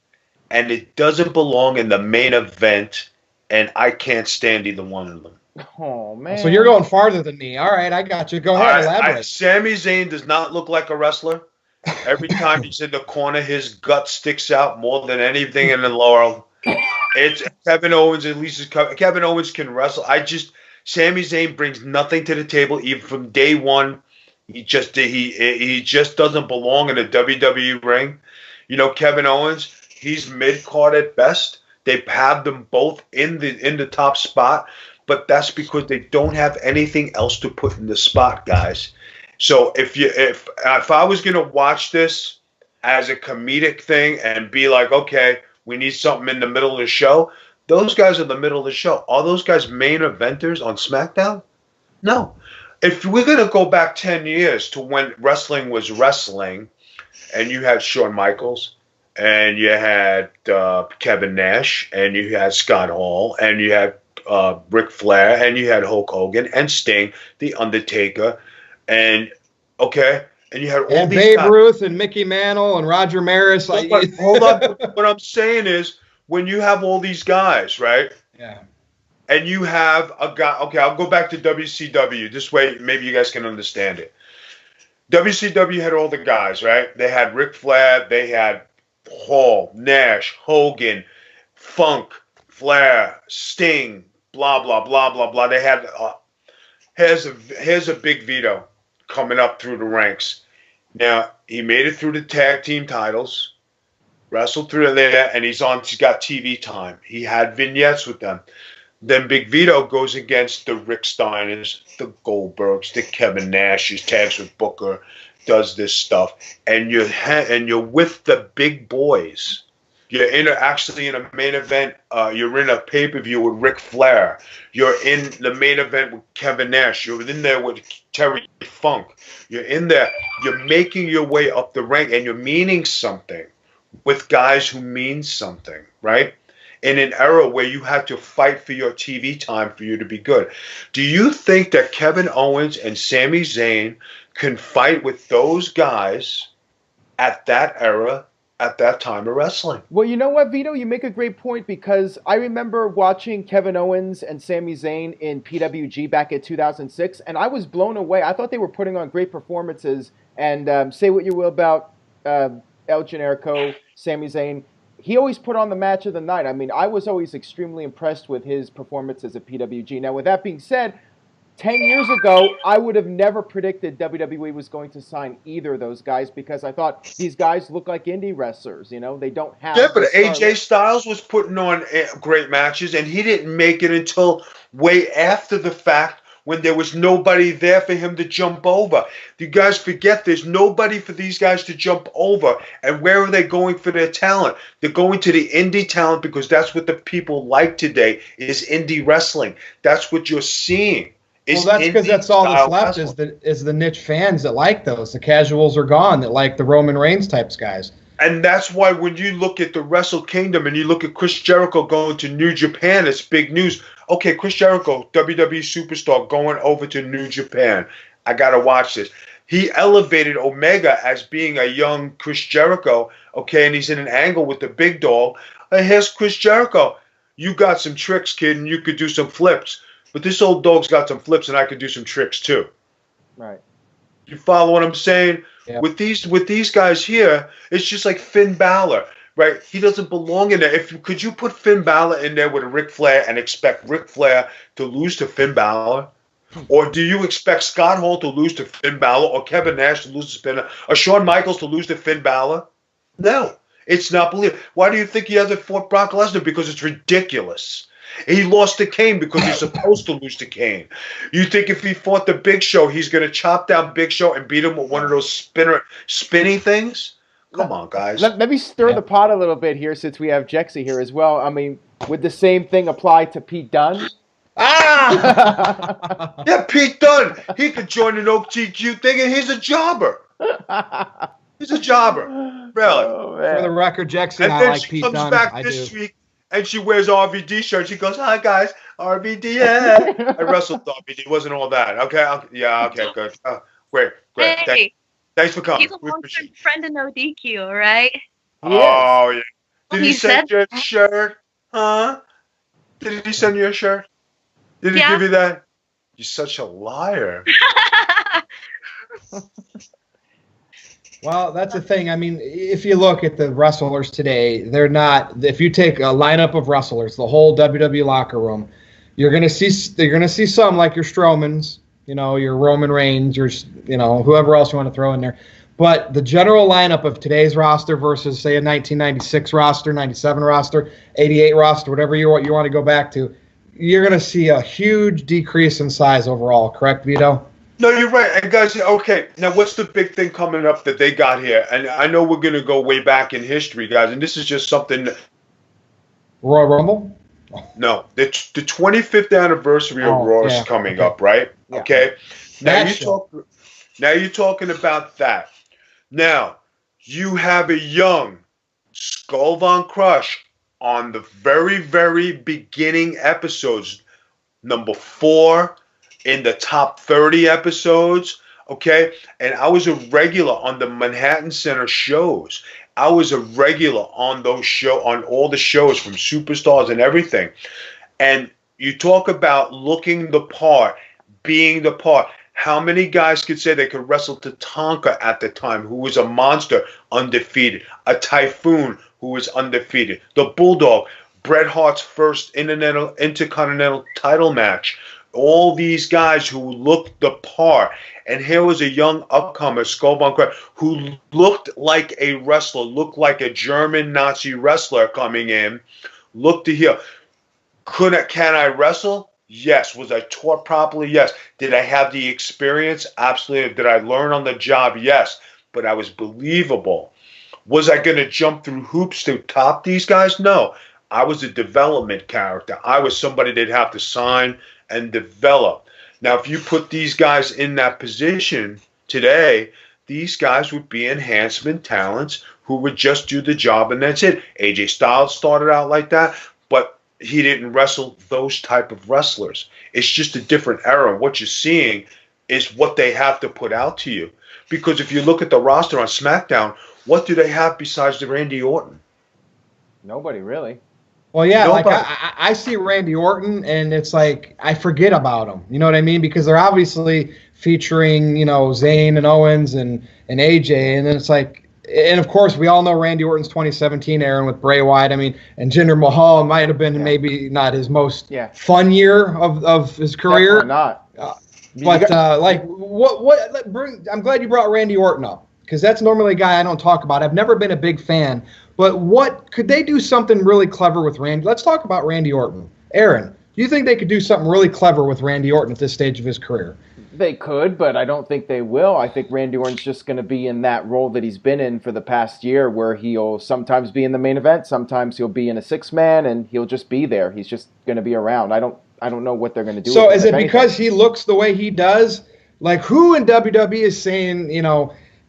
and it doesn't belong in the main event, and I can't stand either one of them. Oh, man. So you're going farther than me. All right, I got you. Go ahead, elaborate. Sami Zayn does not look like a wrestler. Every time he's in the corner, his gut sticks out more than anything in the world. It's Kevin Owens. At least Kevin Owens can wrestle. Sami Zayn brings nothing to the table, even from day one. He just doesn't belong in a WWE ring. Kevin Owens, he's mid-card at best. They have them both in the top spot, but that's because they don't have anything else to put in the spot, guys. So if I was gonna watch this as a comedic thing and be like, okay, we need something in the middle of the show, those guys are in the middle of the show. Are those guys main eventers on SmackDown? No. If we're going to go back 10 years to when wrestling was wrestling, and you had Shawn Michaels, and you had Kevin Nash, and you had Scott Hall, and you had Ric Flair, and you had Hulk Hogan and Sting, The Undertaker, and you had all these Babe guys. Ruth and Mickey Mantle and Roger Maris. But hold on. What I'm saying is, when you have all these guys, right? Yeah. And you have a guy. Okay, I'll go back to WCW. This way, maybe you guys can understand it. WCW had all the guys, right? They had Ric Flair, they had Hall, Nash, Hogan, Funk, Flair, Sting, blah blah blah blah blah. They had here's a big Vito coming up through the ranks. Now he made it through the tag team titles, wrestled through there, and he's got TV time. He had vignettes with them. Then Big Vito goes against the Rick Steiners, the Goldbergs, the Kevin Nash's, tags with Booker, does this stuff, and you're with the big boys. You're actually in a main event. You're in a pay-per-view with Ric Flair. You're in the main event with Kevin Nash. You're in there with Terry Funk. You're in there. You're making your way up the rank, and you're meaning something with guys who mean something, right? In an era where you had to fight for your TV time for you to be good. Do you think that Kevin Owens and Sami Zayn can fight with those guys at that era, at that time of wrestling? Well, you know what, Vito? You make a great point, because I remember watching Kevin Owens and Sami Zayn in PWG back in 2006, and I was blown away. I thought they were putting on great performances, and say what you will about El Generico, Sami Zayn, he always put on the match of the night. I mean, I was always extremely impressed with his performances at PWG. Now, with that being said, 10 years ago, I would have never predicted WWE was going to sign either of those guys, because I thought these guys look like indie wrestlers. You know, they don't have. Yeah, but AJ Styles was putting on great matches, and he didn't make it until way after the fact, when there was nobody there for him to jump over. You guys forget there's nobody for these guys to jump over. And where are they going for their talent? They're going to the indie talent, because that's what the people like today, is indie wrestling. That's what you're seeing. Well, that's because that's all that's left is the niche fans that like those. The casuals are gone that like the Roman Reigns types guys. And that's why when you look at the Wrestle Kingdom and you look at Chris Jericho going to New Japan, it's big news. Okay, Chris Jericho, WWE superstar, going over to New Japan. I got to watch this. He elevated Omega as being a young Chris Jericho, okay, and he's in an angle with the big dog. Here's Chris Jericho. You got some tricks, kid, and you could do some flips. But this old dog's got some flips, and I could do some tricks too. Right. You follow what I'm saying? Yep. With these guys here, it's just like Finn Balor, right? He doesn't belong in there. Could you put Finn Balor in there with a Ric Flair and expect Ric Flair to lose to Finn Balor? Or do you expect Scott Hall to lose to Finn Balor, or Kevin Nash to lose to Finn Balor, or Shawn Michaels to lose to Finn Balor? No, it's not believable. Why do you think he hasn't fought Brock Lesnar? Because it's ridiculous. He lost to Kane because he's supposed to lose to Kane. You think if he fought the Big Show, he's going to chop down Big Show and beat him with one of those spinny things? Come on, guys. Let me stir the pot a little bit here, since we have Jexy here as well. I mean, would the same thing apply to Pete Dunne? Ah! Yeah, Pete Dunne. He could join an OTQ thing, and he's a jobber. He's a jobber. Really. Oh, For the record, Jackson, And I then like she Pete comes Dunne. back I this do. week, and she wears RVD shirt. She goes, "Hi guys, RVD." Yeah. I wrestled RVD. It wasn't all that. Okay. Yeah. Okay. Good. Great. Hey, Thanks for coming. he's a long-term friend of NoDQ, all right? Oh yeah. Did He he send said you a shirt? Huh? Did he send you a shirt? Did he Yeah. give you that? You're such a liar. Well, that's the thing. I mean, if you look at the wrestlers today, they're not. If you take a lineup of wrestlers, the whole WWE locker room, you're gonna see some like your Strowmans, your Roman Reigns, your whoever else you want to throw in there. But the general lineup of today's roster versus say a 1996 roster, 97 roster, 88 roster, whatever you want to go back to, you're gonna see a huge decrease in size overall. Correct, Vito? No, you're right. And guys, okay, now what's the big thing coming up that they got here? And I know we're going to go way back in history, guys, and this is just something. Royal Rumble? No, the 25th anniversary of Raw is coming up, right? Yeah. Okay. Now That you're talking about that. Now, you have a young Skull Von Crush on the very, very beginning episodes, number 4 in the top 30 episodes, okay? And I was a regular on the Manhattan Center shows. I was a regular on on all the shows from Superstars and everything. And you talk about looking the part, being the part. How many guys could say they could wrestle Tatanka at the time, who was a monster, undefeated? A Typhoon, who was undefeated. The Bulldog, Bret Hart's first Intercontinental title match. All these guys who looked the part. And here was a young upcomer, Skullbone Crack, who looked like a wrestler, looked like a German Nazi wrestler coming in. Look to here. Can I wrestle? Yes. Was I taught properly? Yes. Did I have the experience? Absolutely. Did I learn on the job? Yes. But I was believable. Was I going to jump through hoops to top these guys? No. I was a development character. I was somebody they'd have to sign and develop. Now, if you put these guys in that position today, these guys would be enhancement talents who would just do the job and that's it. AJ Styles started out like that, but he didn't wrestle those type of wrestlers. It's just a different era. What you're seeing is what they have to put out to you. Because if you look at the roster on SmackDown, what do they have besides the Randy Orton? Nobody really. Well, yeah, like I see Randy Orton, and it's like I forget about him. You know what I mean? Because they're obviously featuring, Zayn and Owens and AJ, and then it's like, and of course we all know Randy Orton's 2017 Aaron with Bray Wyatt. I mean, and Jinder Mahal might have been maybe not his most fun year of his career. Definitely not. I'm glad you brought Randy Orton up because that's normally a guy I don't talk about. I've never been a big fan. But what could they do something really clever with Randy? Let's talk about Randy Orton. Aaron, do you think they could do something really clever with Randy Orton at this stage of his career? They could, but I don't think they will. I think Randy Orton's just going to be in that role that he's been in for the past year where he'll sometimes be in the main event, sometimes he'll be in a 6-man, and he'll just be there. He's just going to be around. I don't know what they're going to do. So is it because he looks the way he does? Like who in WWE is saying,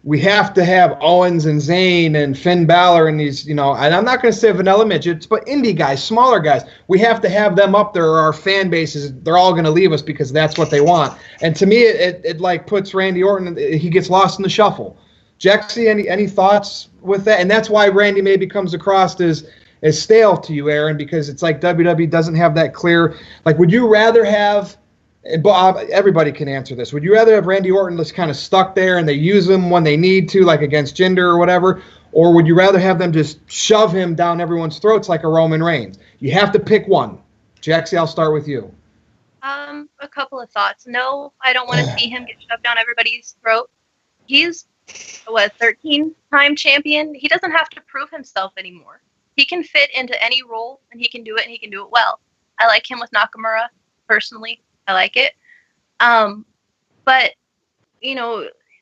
we have to have Owens and Zayn and Finn Balor and these, and I'm not going to say vanilla midgets, but indie guys, smaller guys. We have to have them up there or our fan bases, they're all going to leave us because that's what they want. And to me, it like puts Randy Orton, he gets lost in the shuffle. Jexy, any thoughts with that? And that's why Randy maybe comes across as stale to you, Aaron, because it's like WWE doesn't have that clear, like would you rather have, and Bob, everybody can answer this. Would you rather have Randy Orton just kind of stuck there and they use him when they need to, like against Jinder or whatever? Or would you rather have them just shove him down everyone's throats like a Roman Reigns? You have to pick one. Jaxie, I'll start with you. A couple of thoughts. No, I don't want to see him get shoved down everybody's throat. He's, 13-time champion? He doesn't have to prove himself anymore. He can fit into any role, and he can do it, and he can do it well. I like him with Nakamura, personally. I like it. But,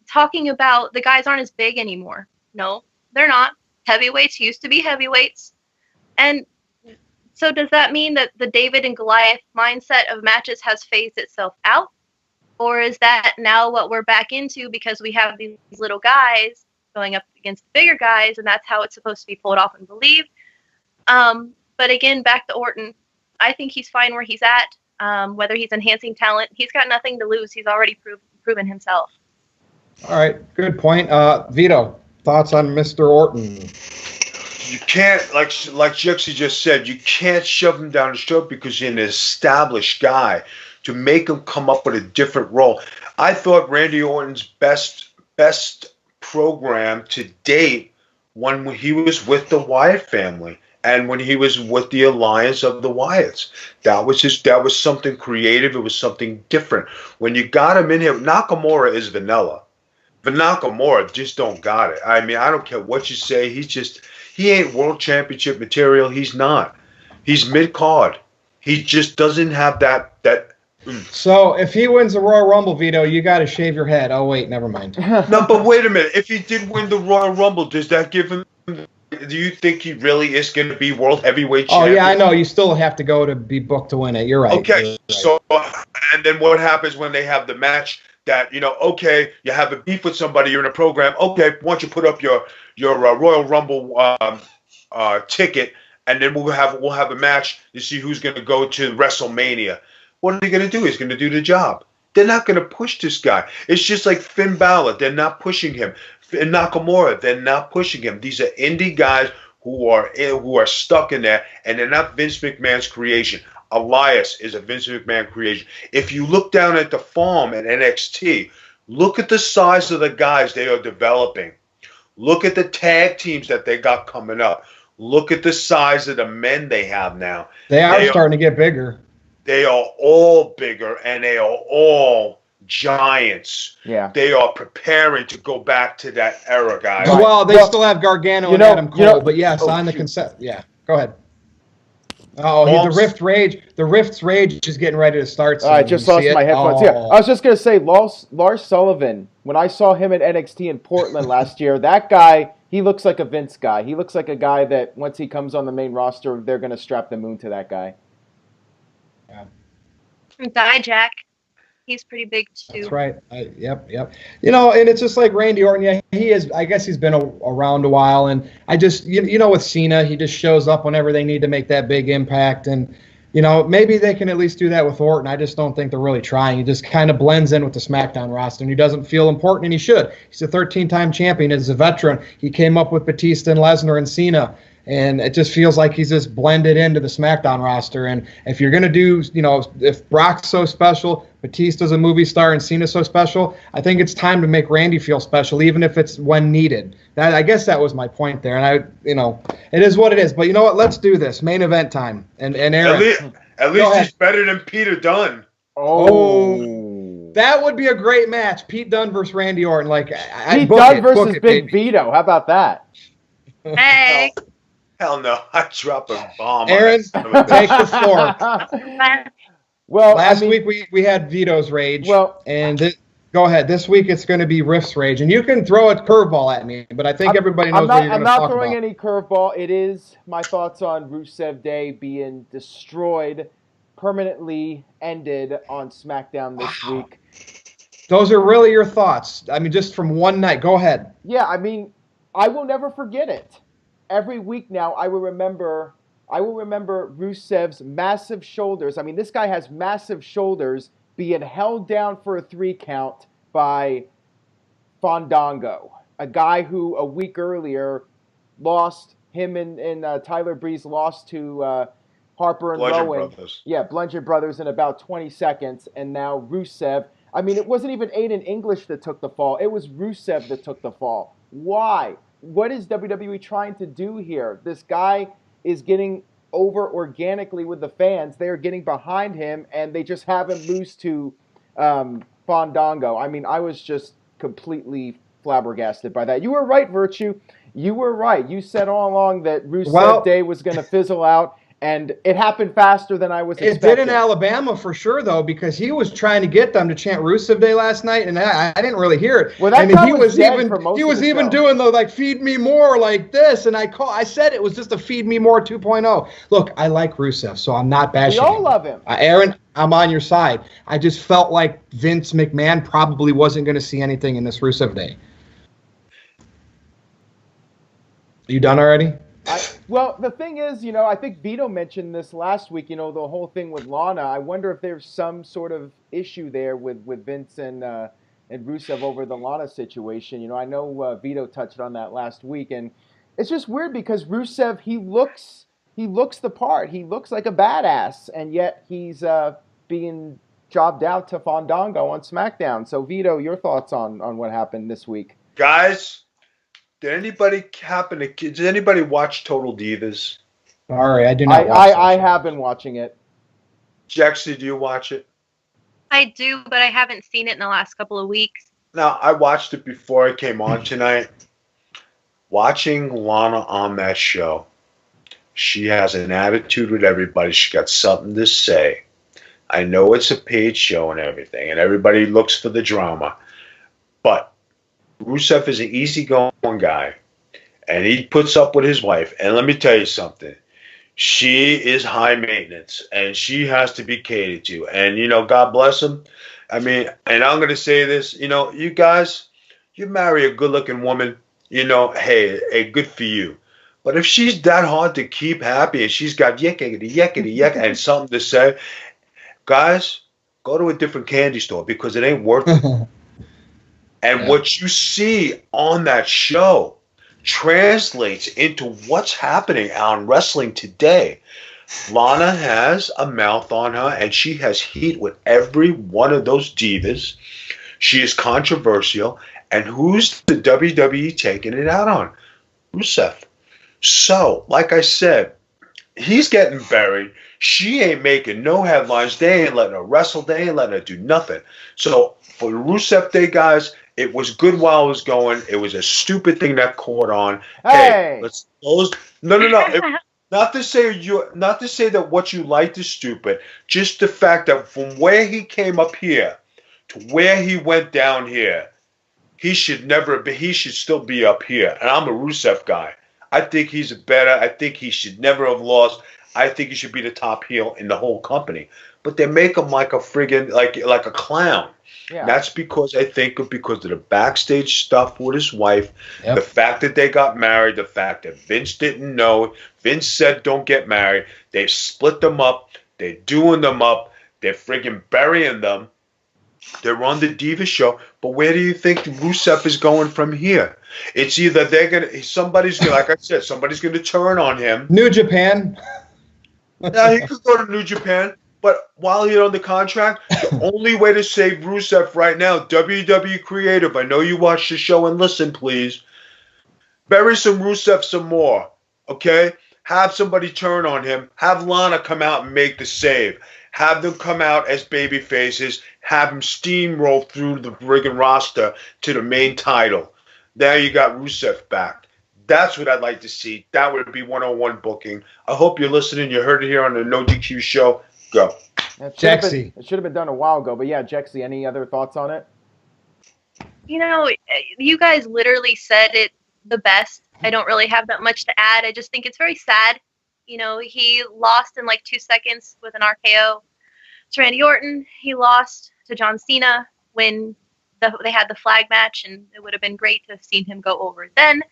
talking about the guys aren't as big anymore. No, they're not. Heavyweights used to be heavyweights. And so does that mean that the David and Goliath mindset of matches has phased itself out? Or is that now what we're back into because we have these little guys going up against bigger guys and that's how it's supposed to be pulled off and believed? But again, back to Orton. I think he's fine where he's at. Whether he's enhancing talent, he's got nothing to lose. He's already proven himself. All right, good point. Vito, thoughts on Mr. Orton? You can't, like Jexy just said, you can't shove him down his throat because you're an established guy. To make him come up with a different role, I thought Randy Orton's best program to date when he was with the Wyatt family. And when he was with the alliance of the Wyatts, that was something creative. It was something different. When you got him in here, Nakamura is vanilla. But Nakamura just don't got it. I mean, I don't care what you say. He ain't world championship material. He's not. He's mid-card. He just doesn't have that. So if he wins the Royal Rumble, Vito, you got to shave your head. Oh, wait, never mind. No, but wait a minute. If he did win the Royal Rumble, does that give him... Do you think he really is going to be world heavyweight champion? Oh, yeah, I know. You still have to go to be booked to win it. You're right. Okay, You're right. So, and then what happens when they have the match that, okay, you have a beef with somebody, you're in a program, okay, why don't you put up your Royal Rumble ticket, and then we'll have a match to see who's going to go to WrestleMania. what are they going to do? He's going to do the job. They're not going to push this guy. It's just like Finn Balor. They're not pushing him. And Nakamura, they're not pushing him. These are indie guys who are stuck in there, and they're not Vince McMahon's creation. Elias is a Vince McMahon creation. If you look down at the farm at NXT, look at the size of the guys they are developing. Look at the tag teams that they got coming up. Look at the size of the men they have now. They are starting to get bigger. They are all bigger, and they are all giants. Yeah. They are preparing to go back to that era, guys. Well, they still have Gargano and Adam Cole, but yes, on the concept. Yeah, go ahead. Oh, the Rift's Rage is getting ready to start. I just lost my headphones. Yeah, I was just going to say, Lars Sullivan, when I saw him at NXT in Portland last year, that guy, he looks like a Vince guy. He looks like a guy that once he comes on the main roster, they're going to strap the moon to that guy. Yeah. Dijak, he's pretty big too. That's right. Yep. You know, and it's just like Randy Orton. Yeah, he is. I guess he's been around a while, and I just, you know, with Cena, he just shows up whenever they need to make that big impact, and you know, maybe they can at least do that with Orton. I just don't think they're really trying. He just kind of blends in with the SmackDown roster, and he doesn't feel important, and he should. He's a 13-time champion. He's a veteran. He came up with Batista and Lesnar and Cena. And it just feels like he's just blended into the SmackDown roster. And if you're going to do, you know, if Brock's so special, Batista's a movie star, and Cena's so special, I think it's time to make Randy feel special, even if it's when needed. I guess that was my point there. And it is what it is. But you know what? Let's do this. Main event time. And Aaron. At least he's better than Peter Dunne. Oh. That would be a great match. Pete Dunne versus Randy Orton. Like, Pete Dunne versus Big Vito. How about that? Hey. Hell no, I drop a bomb. Aaron, take the floor. Well, last week we had Vito's Rage. Well, and go ahead. This week it's going to be Rift's Rage, and you can throw a curveball at me, but I think everybody knows what you're going to talk about. I'm not throwing any curveball. It is my thoughts on Rusev Day being destroyed, permanently ended on SmackDown this week. Those are really your thoughts. I mean, just from one night. Go ahead. Yeah, I mean, I will never forget it. Every week now, I will remember Rusev's massive shoulders. I mean, this guy has massive shoulders being held down for a 3 count by Fandango, a guy who a week earlier lost, him and Tyler Breeze lost to Harper and Rowan. Brothers. Yeah, Bludgeon Brothers in about 20 seconds. And now Rusev, I mean, it wasn't even Aiden English that took the fall. It was Rusev that took the fall. Why? What is WWE trying to do here? This guy is getting over organically with the fans. They are getting behind him, and they just have him lose to Fandango. I mean, I was just completely flabbergasted by that. You were right, Virtue. You were right. You said all along that Rusev Day was going to fizzle out. And it happened faster than I was expecting. It did in Alabama for sure, though, because he was trying to get them to chant Rusev Day last night, and I didn't really hear it. Well, that he was even doing the like "feed me more" like this, and I said it was just a "feed me more" 2.0. Look, I like Rusev, so I'm not bashing him. We all love him. Aaron, I'm on your side. I just felt like Vince McMahon probably wasn't going to see anything in this Rusev Day. You done already? Well, the thing is, you know, I think Vito mentioned this last week, you know, the whole thing with Lana. I wonder if there's some sort of issue there with Vince and Rusev over the Lana situation. You know, I know Vito touched on that last week, and it's just weird because Rusev, he looks the part. He looks like a badass, and yet he's being jobbed out to Fandango on SmackDown. So, Vito, your thoughts on what happened this week? Guys, did anybody watch Total Divas? Sorry, I do not. I have been watching it. Jaxie, do you watch it? I do, but I haven't seen it in the last couple of weeks. Now, I watched it before I came on tonight. Watching Lana on that show, she has an attitude with everybody. She got something to say. I know it's a paid show and everything, and everybody looks for the drama, but Rusev is an easygoing guy, and he puts up with his wife. And let me tell you something. She is high maintenance, and she has to be catered to. And, you know, God bless him. I mean, and I'm going to say this, you know, you guys, you marry a good-looking woman, you know, hey, good for you. But if she's that hard to keep happy and she's got yakety, and something to say, guys, go to a different candy store because it ain't worth it. And what you see on that show translates into what's happening on wrestling today. Lana has a mouth on her, and she has heat with every one of those divas. She is controversial, and who's the WWE taking it out on? Rusev. So, like I said, he's getting buried. She ain't making no headlines. They ain't letting her wrestle. They ain't letting her do nothing. So, for the Rusev Day, guys, it was good while it was going. It was a stupid thing that caught on. Hey, let's close. No. Not to say that what you liked is stupid. Just the fact that from where he came up here to where he went down here, he should never be. He should still be up here. And I'm a Rusev guy. I think he's better. I think he should never have lost. I think he should be the top heel in the whole company. But they make him like a friggin' like a clown. Yeah. That's because I think because of the backstage stuff with his wife, the fact that they got married, the fact that Vince didn't know. Vince said don't get married. They split them up. They're doing them up. They're friggin' burying them. They're on the Diva show. But where do you think Rusev is going from here? It's either somebody's gonna turn on him. New Japan. Yeah, he could go to New Japan. But while he's on the contract, the only way to save Rusev right now, WWE Creative, I know you watch the show and listen, please. Bury some Rusev some more, okay? Have somebody turn on him. Have Lana come out and make the save. Have them come out as baby faces. Have him steamroll through the friggin' roster to the main title. There you got Rusev back. That's what I'd like to see. That would be 101 booking. I hope you're listening. You heard it here on the No DQ show. Go. It should have been done a while ago, but yeah, Jexy, any other thoughts on it? You know, you guys literally said it the best. I don't really have that much to add. I just think it's very sad. You know, he lost in like 2 seconds with an RKO to Randy Orton. He lost to John Cena when they had the flag match, and it would have been great to have seen him go over. Then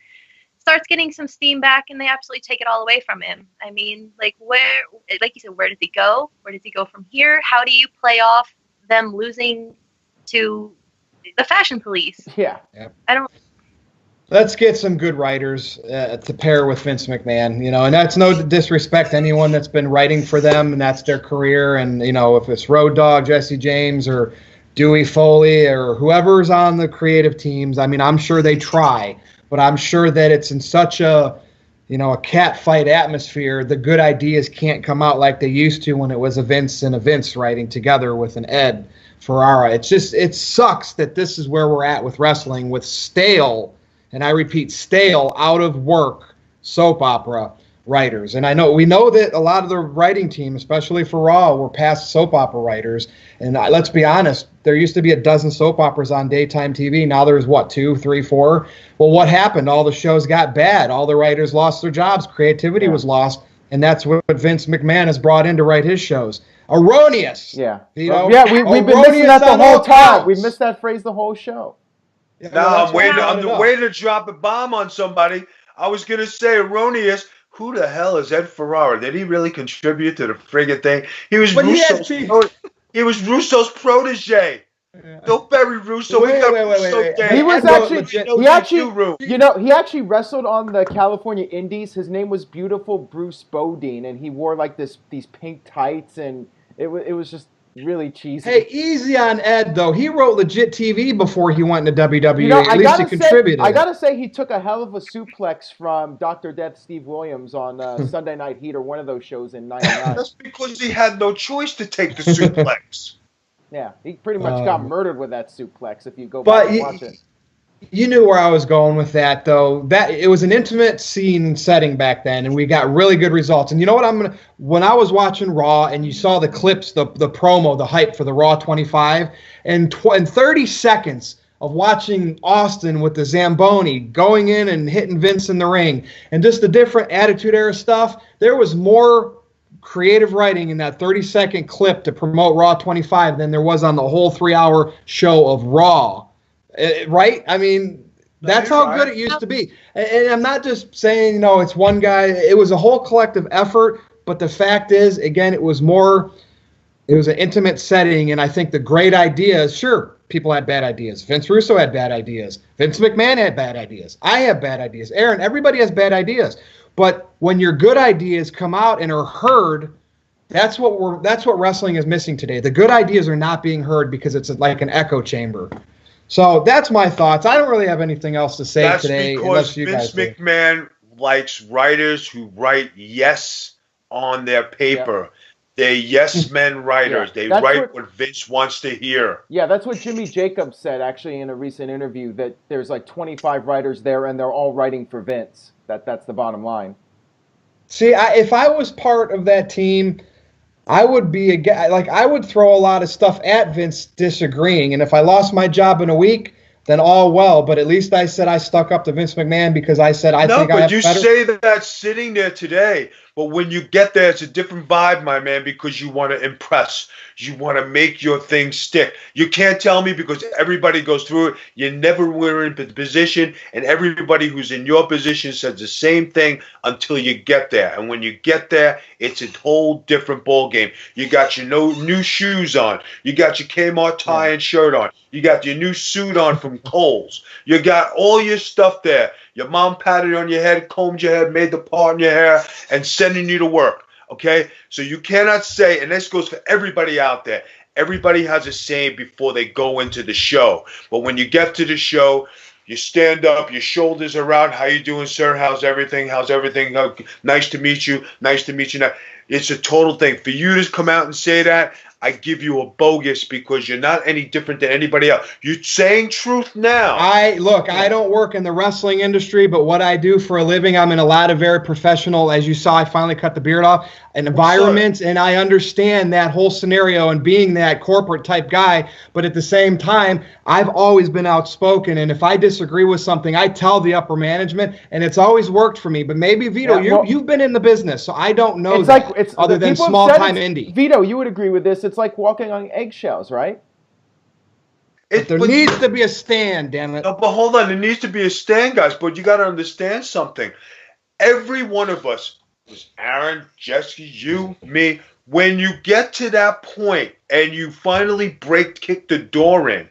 starts getting some steam back, and they absolutely take it all away from him. I mean, like you said, where does he go? Where does he go from here? How do you play off them losing to the Fashion Police? Yeah. I don't. Let's get some good writers to pair with Vince McMahon, you know, and that's no disrespect to anyone that's been writing for them and that's their career. And, you know, if it's Road Dogg, Jesse James, or Dewey Foley, or whoever's on the creative teams, I mean, I'm sure they try. But I'm sure that it's in such a cat fight atmosphere, the good ideas can't come out like they used to when it was a Vince and a Vince writing together with an Ed Ferrara. It sucks that this is where we're at with wrestling, with stale, and I repeat, stale, out of work soap opera writers. And we know that a lot of the writing team, especially for Raw, were past soap opera writers. And let's be honest, there used to be a dozen soap operas on daytime TV. Now there's 2, 3, 4. Well, what happened? All the shows got bad. All the writers lost their jobs. Creativity was lost. And that's what Vince McMahon has brought in to write his shows. Erroneous. Yeah. You know? Yeah, we've been missing that the whole time. We missed that phrase the whole show. Yeah, no, I'm waiting to drop a bomb on somebody. I was going to say erroneous. Who the hell is Ed Ferrara? Did he really contribute to the friggin' thing? He was Russo's protege. Yeah. Don't bury Russo. Wait. He was he actually wrestled on the California Indies. His name was Beautiful Bruce Bodine, and he wore like these pink tights, and it was just really cheesy. Hey, easy on Ed though. He wrote legit TV before he went into WWE. At least he contributed. I gotta say, he took a hell of a suplex from Dr. Death Steve Williams on Sunday Night Heat or one of those shows in '99. That's because he had no choice to take the suplex. Yeah, he pretty much got murdered with that suplex. If you go back and watch it. You knew where I was going with that, though. That it was an intimate scene setting back then, and we got really good results. And you know what? When I was watching Raw, and you saw the clips, the promo, the hype for the Raw 25, and 30 seconds of watching Austin with the Zamboni going in and hitting Vince in the ring, and just the different Attitude Era stuff, there was more creative writing in that 30-second clip to promote Raw 25 than there was on the whole 3-hour show of Raw. Right? I mean, that's how good it used to be. And I'm not just saying, it's one guy. It was a whole collective effort. But the fact is, again, it was more It was an intimate setting, and I think the great ideas, sure, people had bad ideas. Vince Russo had bad ideas. Vince McMahon had bad ideas. I have bad ideas. Aaron, everybody has bad ideas. But when your good ideas come out and are heard, that's what wrestling is missing today. The good ideas are not being heard because it's like an echo chamber. So that's my thoughts. I don't really have anything else to say today. That's because Vince McMahon likes writers who write yes on their paper. Yeah. They're yes men writers. Yeah, they write what Vince wants to hear. Yeah, that's what Jimmy Jacobs said actually in a recent interview, that there's like 25 writers there and they're all writing for Vince. That's the bottom line. See, if I was part of that team, I would be I would throw a lot of stuff at Vince disagreeing, and if I lost my job in a week, then all well. But at least I said I stuck up to Vince McMahon because I said I think I have better. No, but you say that sitting there today. But when you get there, it's a different vibe, my man, because you want to impress. You want to make your thing stick. You can't tell me, because everybody goes through it. You never were in position, and everybody who's in your position says the same thing until you get there. And when you get there, it's a whole different ball game. You got your new shoes on. You got your Kmart tie and shirt on. You got your new suit on from Kohl's. You got all your stuff there. Your mom patted on your head, combed your head, made the part in your hair, and sending you to work, okay? So you cannot say, and this goes for everybody out there, everybody has a saying before they go into the show. But when you get to the show, you stand up, your shoulders are out. How you doing, sir? How's everything? How's everything? Nice to meet you. Nice to meet you. Now, it's a total thing. For you to come out and say that, I give you a bogus, because you're not any different than anybody else. You're saying truth now. I don't work in the wrestling industry, but what I do for a living, I'm in a lot of very professional, as you saw, I finally cut the beard off, environments, and I understand that whole scenario and being that corporate type guy. But at the same time, I've always been outspoken, and if I disagree with something, I tell the upper management, and it's always worked for me. But maybe, Vito, you've been in the business, so I don't know other than small-time indie. Vito, you would agree with this. It's like walking on eggshells, right? There needs to be a stand, damn it. No, but hold on. There needs to be a stand, guys. But you got to understand something. Every one of us, was Aaron, Jesse, you, me, when you get to that point and you finally kick the door in,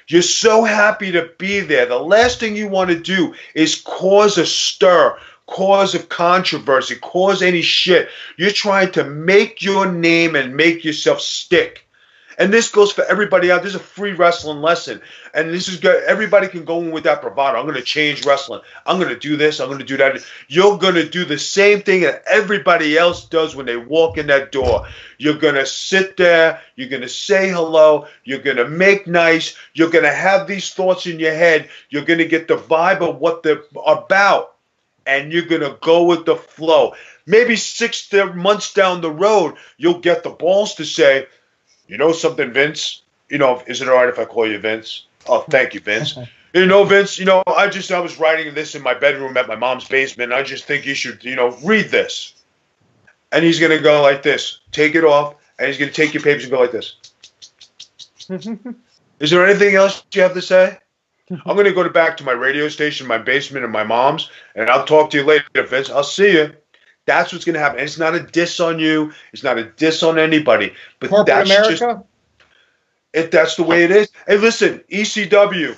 you're so happy to be there. The last thing you want to do is cause a stir, cause a controversy, cause any shit. You're trying to make your name and make yourself stick. And this goes for everybody out. This is a free wrestling lesson. And this is good. Everybody can go in with that bravado. I'm going to change wrestling. I'm going to do this. I'm going to do that. You're going to do the same thing that everybody else does when they walk in that door. You're going to sit there. You're going to say hello. You're going to make nice. You're going to have these thoughts in your head. You're going to get the vibe of what they're about. And you're going to go with the flow. Maybe 6 months down the road, you'll get the balls to say, you know something, Vince? Is it all right if I call you Vince? Oh, thank you, Vince. Vince, I was writing this in my bedroom at my mom's basement. I just think you should, read this. And he's going to go like this. Take it off. And he's going to take your papers and go like this. Is there anything else you have to say? I'm going to go back to my radio station, my basement, and my mom's, and I'll talk to you later, Vince. I'll see you. That's what's going to happen. And it's not a diss on you. It's not a diss on anybody. But corporate that's America? That's the way it is. Hey, listen, ECW,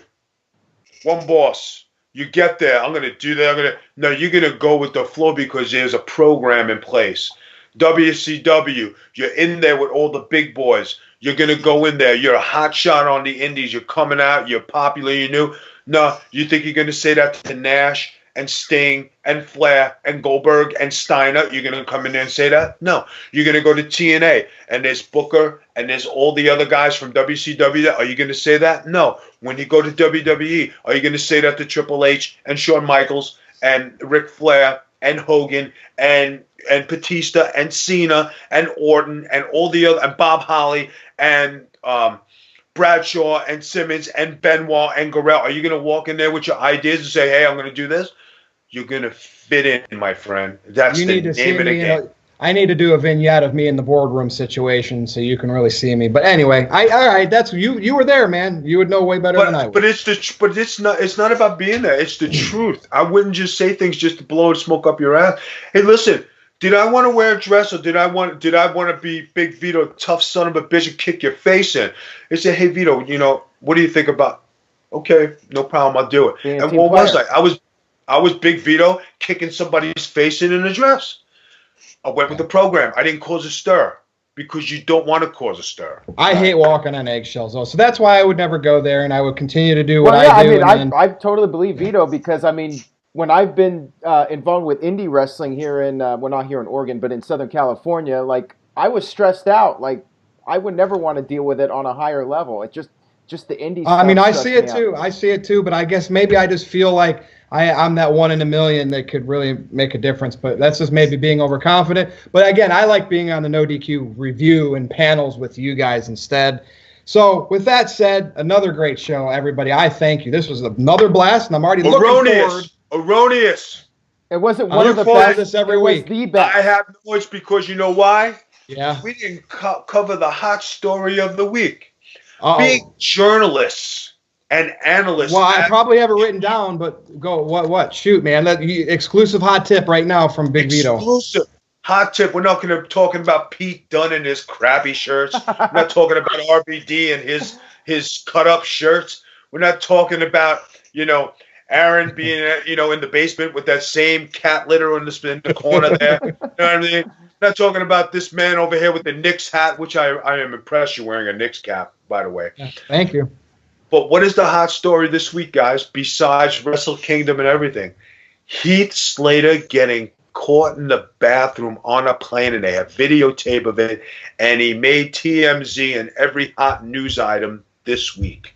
one boss. You get there. I'm going to do that. No, you're going to go with the flow because there's a program in place. WCW, you're in there with all the big boys. You're going to go in there. You're a hot shot on the indies. You're coming out. You're popular. You're new. No, you think you're going to say that to Nash and Sting and Flair and Goldberg and Steiner? You're going to come in there and say that? No. You're going to go to TNA and there's Booker and there's all the other guys from WCW. Are you going to say that? No. When you go to WWE, are you going to say that to Triple H and Shawn Michaels and Ric Flair and Hogan and Batista and Cena and Orton and all the other, and Bob Holly and Bradshaw and Simmons and Benoit and Guerrero? Are you going to walk in there with your ideas and say, hey, I'm going to do this? You're going to fit in, my friend. That's the name of the game. I need to do a vignette of me in the boardroom situation so you can really see me. But anyway, all right, that's you were there, man. You would know way better than I would. But it's not about being there. It's the truth. I wouldn't just say things just to blow smoke up your ass. Hey, listen, Did I want to wear a dress, or did I want to be Big Vito, tough son of a bitch, and kick your face in? They said, hey Vito, what do you think about? Okay, no problem, I'll do it. And what was I? I was Big Vito kicking somebody's face in a dress. I went with the program. I didn't cause a stir because you don't want to cause a stir. I hate walking on eggshells, though, so that's why I would never go there, and I would continue to do what I do. I totally believe Vito because when I've been involved with indie wrestling here in, well, not here in Oregon, but in Southern California, like, I was stressed out. Like, I would never want to deal with it on a higher level. It's just the indie stuff. I see it too. I see it too, but I guess maybe I just feel like I'm that one in a million that could really make a difference, but that's just maybe being overconfident. But again, I like being on the No DQ review and panels with you guys instead. So with that said, another great show, everybody. I thank you. This was another blast, and I'm already looking forward. Erroneous. It wasn't one of the best. This every week. The best. I have no choice because you know why? Yeah. We didn't cover the hot story of the week. Big journalists and analysts. Well, I probably have it written down, but go. What? Shoot, man. Exclusive hot tip right now from Big Vito. Exclusive hot tip. We're not going to talking about Pete Dunne and his crappy shirts. We're not talking about RBD and his cut up shirts. We're not talking about Aaron being, in the basement with that same cat litter in the corner there. You know what I mean? Not talking about this man over here with the Knicks hat, which I am impressed you're wearing a Knicks cap, by the way. Yeah, thank you. But what is the hot story this week, guys, besides Wrestle Kingdom and everything? Heath Slater getting caught in the bathroom on a plane, and they have videotape of it, and he made TMZ and every hot news item this week.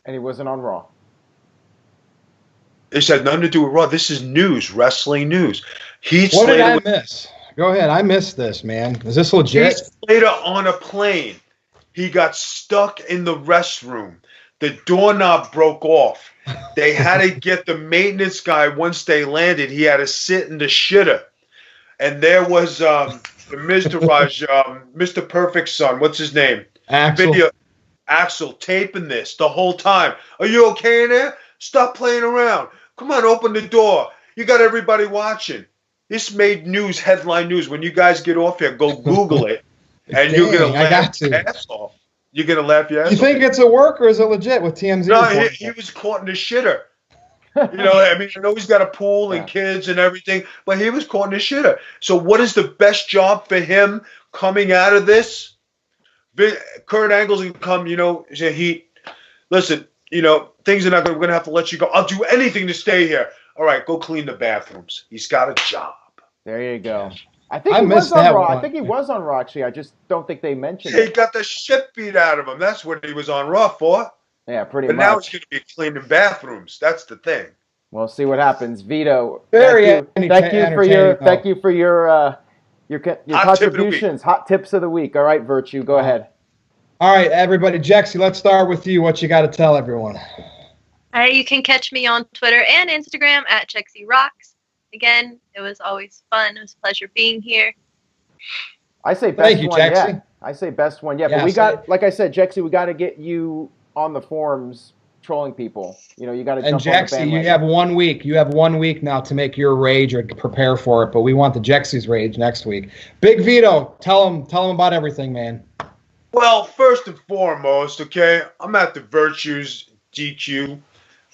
And he wasn't on Raw. This had nothing to do with Raw. This is news, wrestling news. What did I miss? Go ahead. I missed this, man. Is this legit? Heath Slater on a plane. He got stuck in the restroom. The doorknob broke off. They had to get the maintenance guy once they landed. He had to sit in the shitter. And there was Mr. Perfect's son. What's his name? Axel taping this the whole time. Are you okay in there? Stop playing around. Come on, open the door. You got everybody watching. This made news, headline news. When you guys get off here, go Google it. And you're going to laugh your ass off. You're going to laugh your ass off. You think it's a work or is it legit with TMZ? No, he was caught in the shitter. I know he's got a pool and kids and everything, but he was caught in the shitter. So what is the best job for him coming out of this? Kurt Angle's going to come, say, listen, things are not going to have to let you go. I'll do anything to stay here. All right, go clean the bathrooms. He's got a job. There you go. I think he was on Raw. I think he was on Raw, actually. I just don't think they mentioned it. He got the shit beat out of him. That's what he was on Raw for. Yeah, pretty much. But now he's going to be cleaning bathrooms. That's the thing. We'll see what happens. Vito, thank you for your contributions. Hot tips of the week. All right, Virtue, go ahead. All right, everybody. Jexy, let's start with you. What you got to tell everyone? You can catch me on Twitter and Instagram at JexyRocks. Again, it was always fun. It was a pleasure being here. I say best one yet. I say best one yet. But we got, like I said, Jexy, we got to get you on the forums trolling people. You got to jump on the bandwagon. And Jexy, you have 1 week. You have 1 week now to make your rage or prepare for it. But we want the Jexy's rage next week. Big Vito, tell him about everything, man. Well, first and foremost, okay, I'm at the Virtues DQ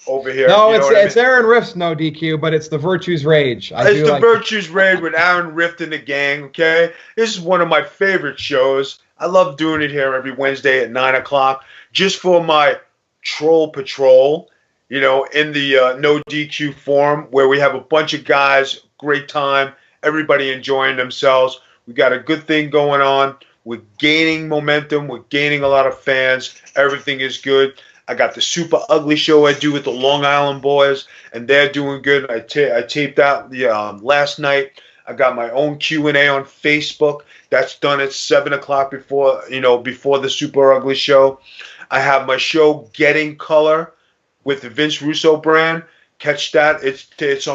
over here. No, it's Aaron Rift's No DQ, but it's the Virtues Rage. It's the Virtues Rage with Aaron Rift and the gang, okay? This is one of my favorite shows. I love doing it here every Wednesday at 9 o'clock just for my troll patrol, in the No DQ forum where we have a bunch of guys, great time, everybody enjoying themselves. We got a good thing going on. We're gaining momentum. We're gaining a lot of fans. Everything is good. I got the Super Ugly show I do with the Long Island Boys, and they're doing good. I taped that last night. I got my own Q&A on Facebook. That's done at 7 o'clock before the Super Ugly show. I have my show Getting Color with the Vince Russo brand. Catch that. It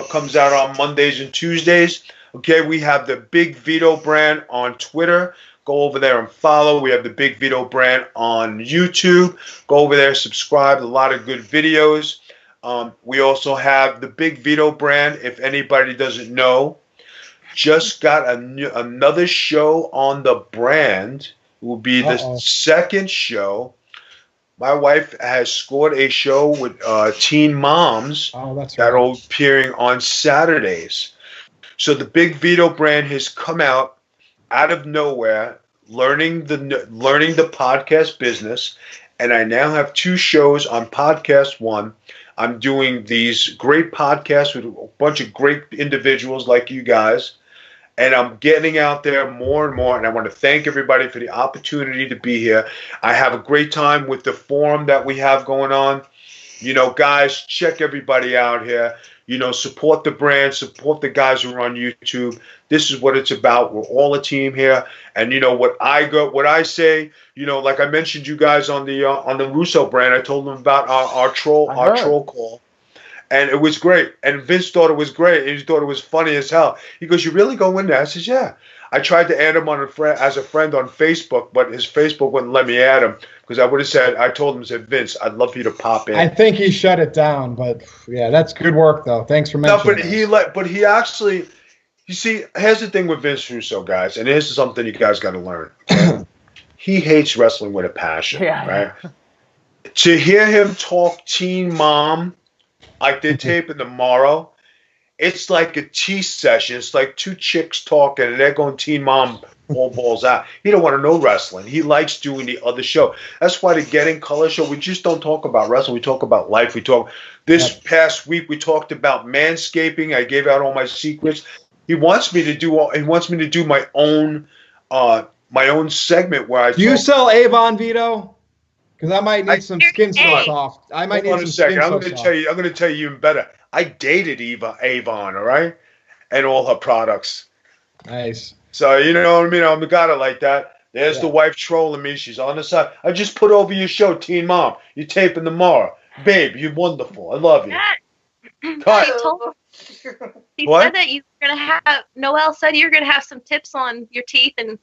comes out on Mondays and Tuesdays. Okay, we have the Big Vito brand on Twitter. Go over there and follow. We have the Big Vito brand on YouTube. Go over there, subscribe. A lot of good videos. We also have the Big Vito brand, if anybody doesn't know. just got another show on the brand. It will be the second show. My wife has scored a show with teen moms that'll be appearing on Saturdays. So the Big Vito brand has come out of nowhere, learning the podcast business, and I now have 2 shows on Podcast One. I'm doing these great podcasts with a bunch of great individuals like you guys, and I'm getting out there more and more, and I want to thank everybody for the opportunity to be here. I have a great time with the forum that we have going on. You know, guys, check everybody out here. You know, support the brand, support the guys who are on YouTube. This is what it's about. We're all a team here. And you know what I say, you know, like I mentioned you guys on the Russo brand, I told them about our troll call. And it was great. And Vince thought it was great. And he thought it was funny as hell. He goes, "You really go in there?" I says, "Yeah." I tried to add him as a friend on Facebook, but his Facebook wouldn't let me add him because I told him, Vince, I'd love for you to pop in. I think he shut it down, but yeah, that's good work though. Thanks for mentioning. No, but he actually, you see, here's the thing with Vince Russo, guys, and here's something you guys got to learn. Okay? He hates wrestling with a passion, right? To hear him talk Teen Mom, like they're taping tomorrow, it's like a tea session. It's like 2 chicks talking, and they're going Teen Mom all balls out. He don't want to know wrestling. He likes doing the other show. That's why the Getting Color show, we just don't talk about wrestling. We talk about life. This past week, we talked about manscaping. I gave out all my secrets. He wants me to do my own segment where Do you sell Avon, Vito? Because I might need some skin so soft. I might need some skin so soft. I'm going to tell you even better. I dated Avon, all right, and all her products. Nice. So you know what I mean. I'm a guy like that. There's the wife trolling me. She's on the side. I just put over your show, Teen Mom. You're taping tomorrow, babe. You're wonderful. I love you. He said that you're gonna have. Noel said you're gonna have some tips on your teeth and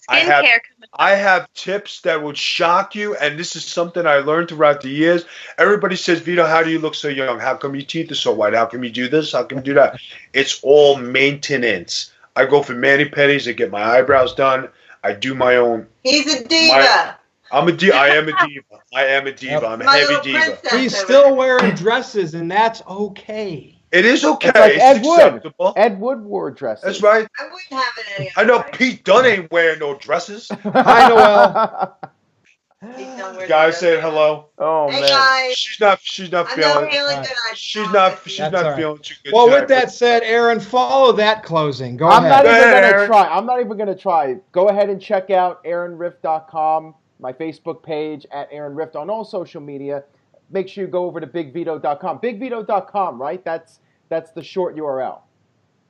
skincare coming. I have tips that would shock you, and this is something I learned throughout the years. Everybody says, "Vito, how do you look so young? How come your teeth are so white? How come you do this? How come you do that?" It's all maintenance. I go for mani-pedis. I get my eyebrows done. I do my own. He's a diva. I'm a diva. I am a diva. I am a diva. I'm a heavy diva. He's still wearing dresses, and that's okay. It is okay. It's like Ed acceptable. Wood. Ed Wood wore dresses. That's right. I wouldn't have it any I know other way. Pete Dunne ain't wearing no dresses. Hi, Noel. Guys saying hello. Oh Hey man. guys. She's not I'm feeling. not feeling good. She's not feeling too good. Well, tonight, with that said, Aaron, follow that closing. Go I'm ahead. I'm not even gonna try. Go ahead and check out AaronRift.com, my Facebook page at Aaron Rift on all social media. Make sure you go over to BigVito.com. BigVito.com, right? That's the short URL.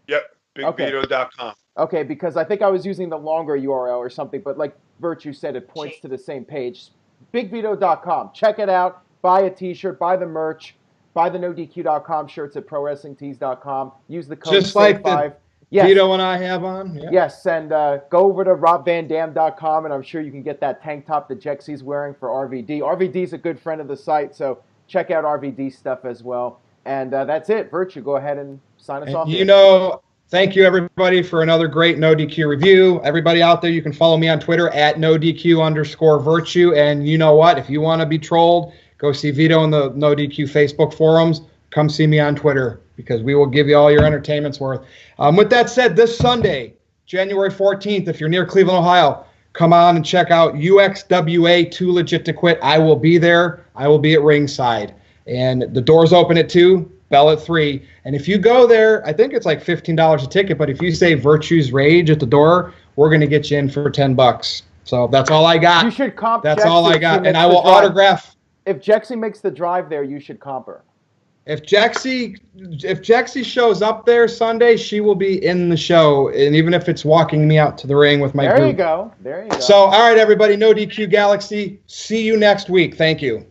Yep, BigVito.com. Okay, because I think I was using the longer URL or something, but like Virtue said, it points to the same page. BigVito.com. Check it out. Buy a t-shirt. Buy the merch. Buy the NoDQ.com shirts at ProWrestlingTees.com. Use the code Just like SAVE5. Yes. Vito and I have on. Yeah. Yes, and go over to RobVanDam.com, and I'm sure you can get that tank top that Jexy's wearing for RVD. RVD's a good friend of the site, so check out RVD stuff as well. And that's it. Virtue, go ahead and sign us off. Thank you, everybody, for another great NoDQ review. Everybody out there, you can follow me on Twitter at NoDQ_Virtue. And you know what? If you want to be trolled, go see Vito in the NoDQ Facebook forums. Come see me on Twitter because we will give you all your entertainment's worth. With that said, this Sunday, January 14th, if you're near Cleveland, Ohio, come on and check out UXWA Too Legit to Quit. I will be there. I will be at ringside. And the doors open at 2. Bell at 3, and if you go there, I think it's like $15 a ticket. But if you say Virtue's Rage at the door, we're going to get you in for $10. So that's all I got. You should comp. That's Jexy all I got, and I will autograph. If Jexy makes the drive there, you should comp her. If Jexy shows up there Sunday, she will be in the show, and even if it's walking me out to the ring with my group. There you go. So, all right, everybody, NoDQ Galaxy. See you next week. Thank you.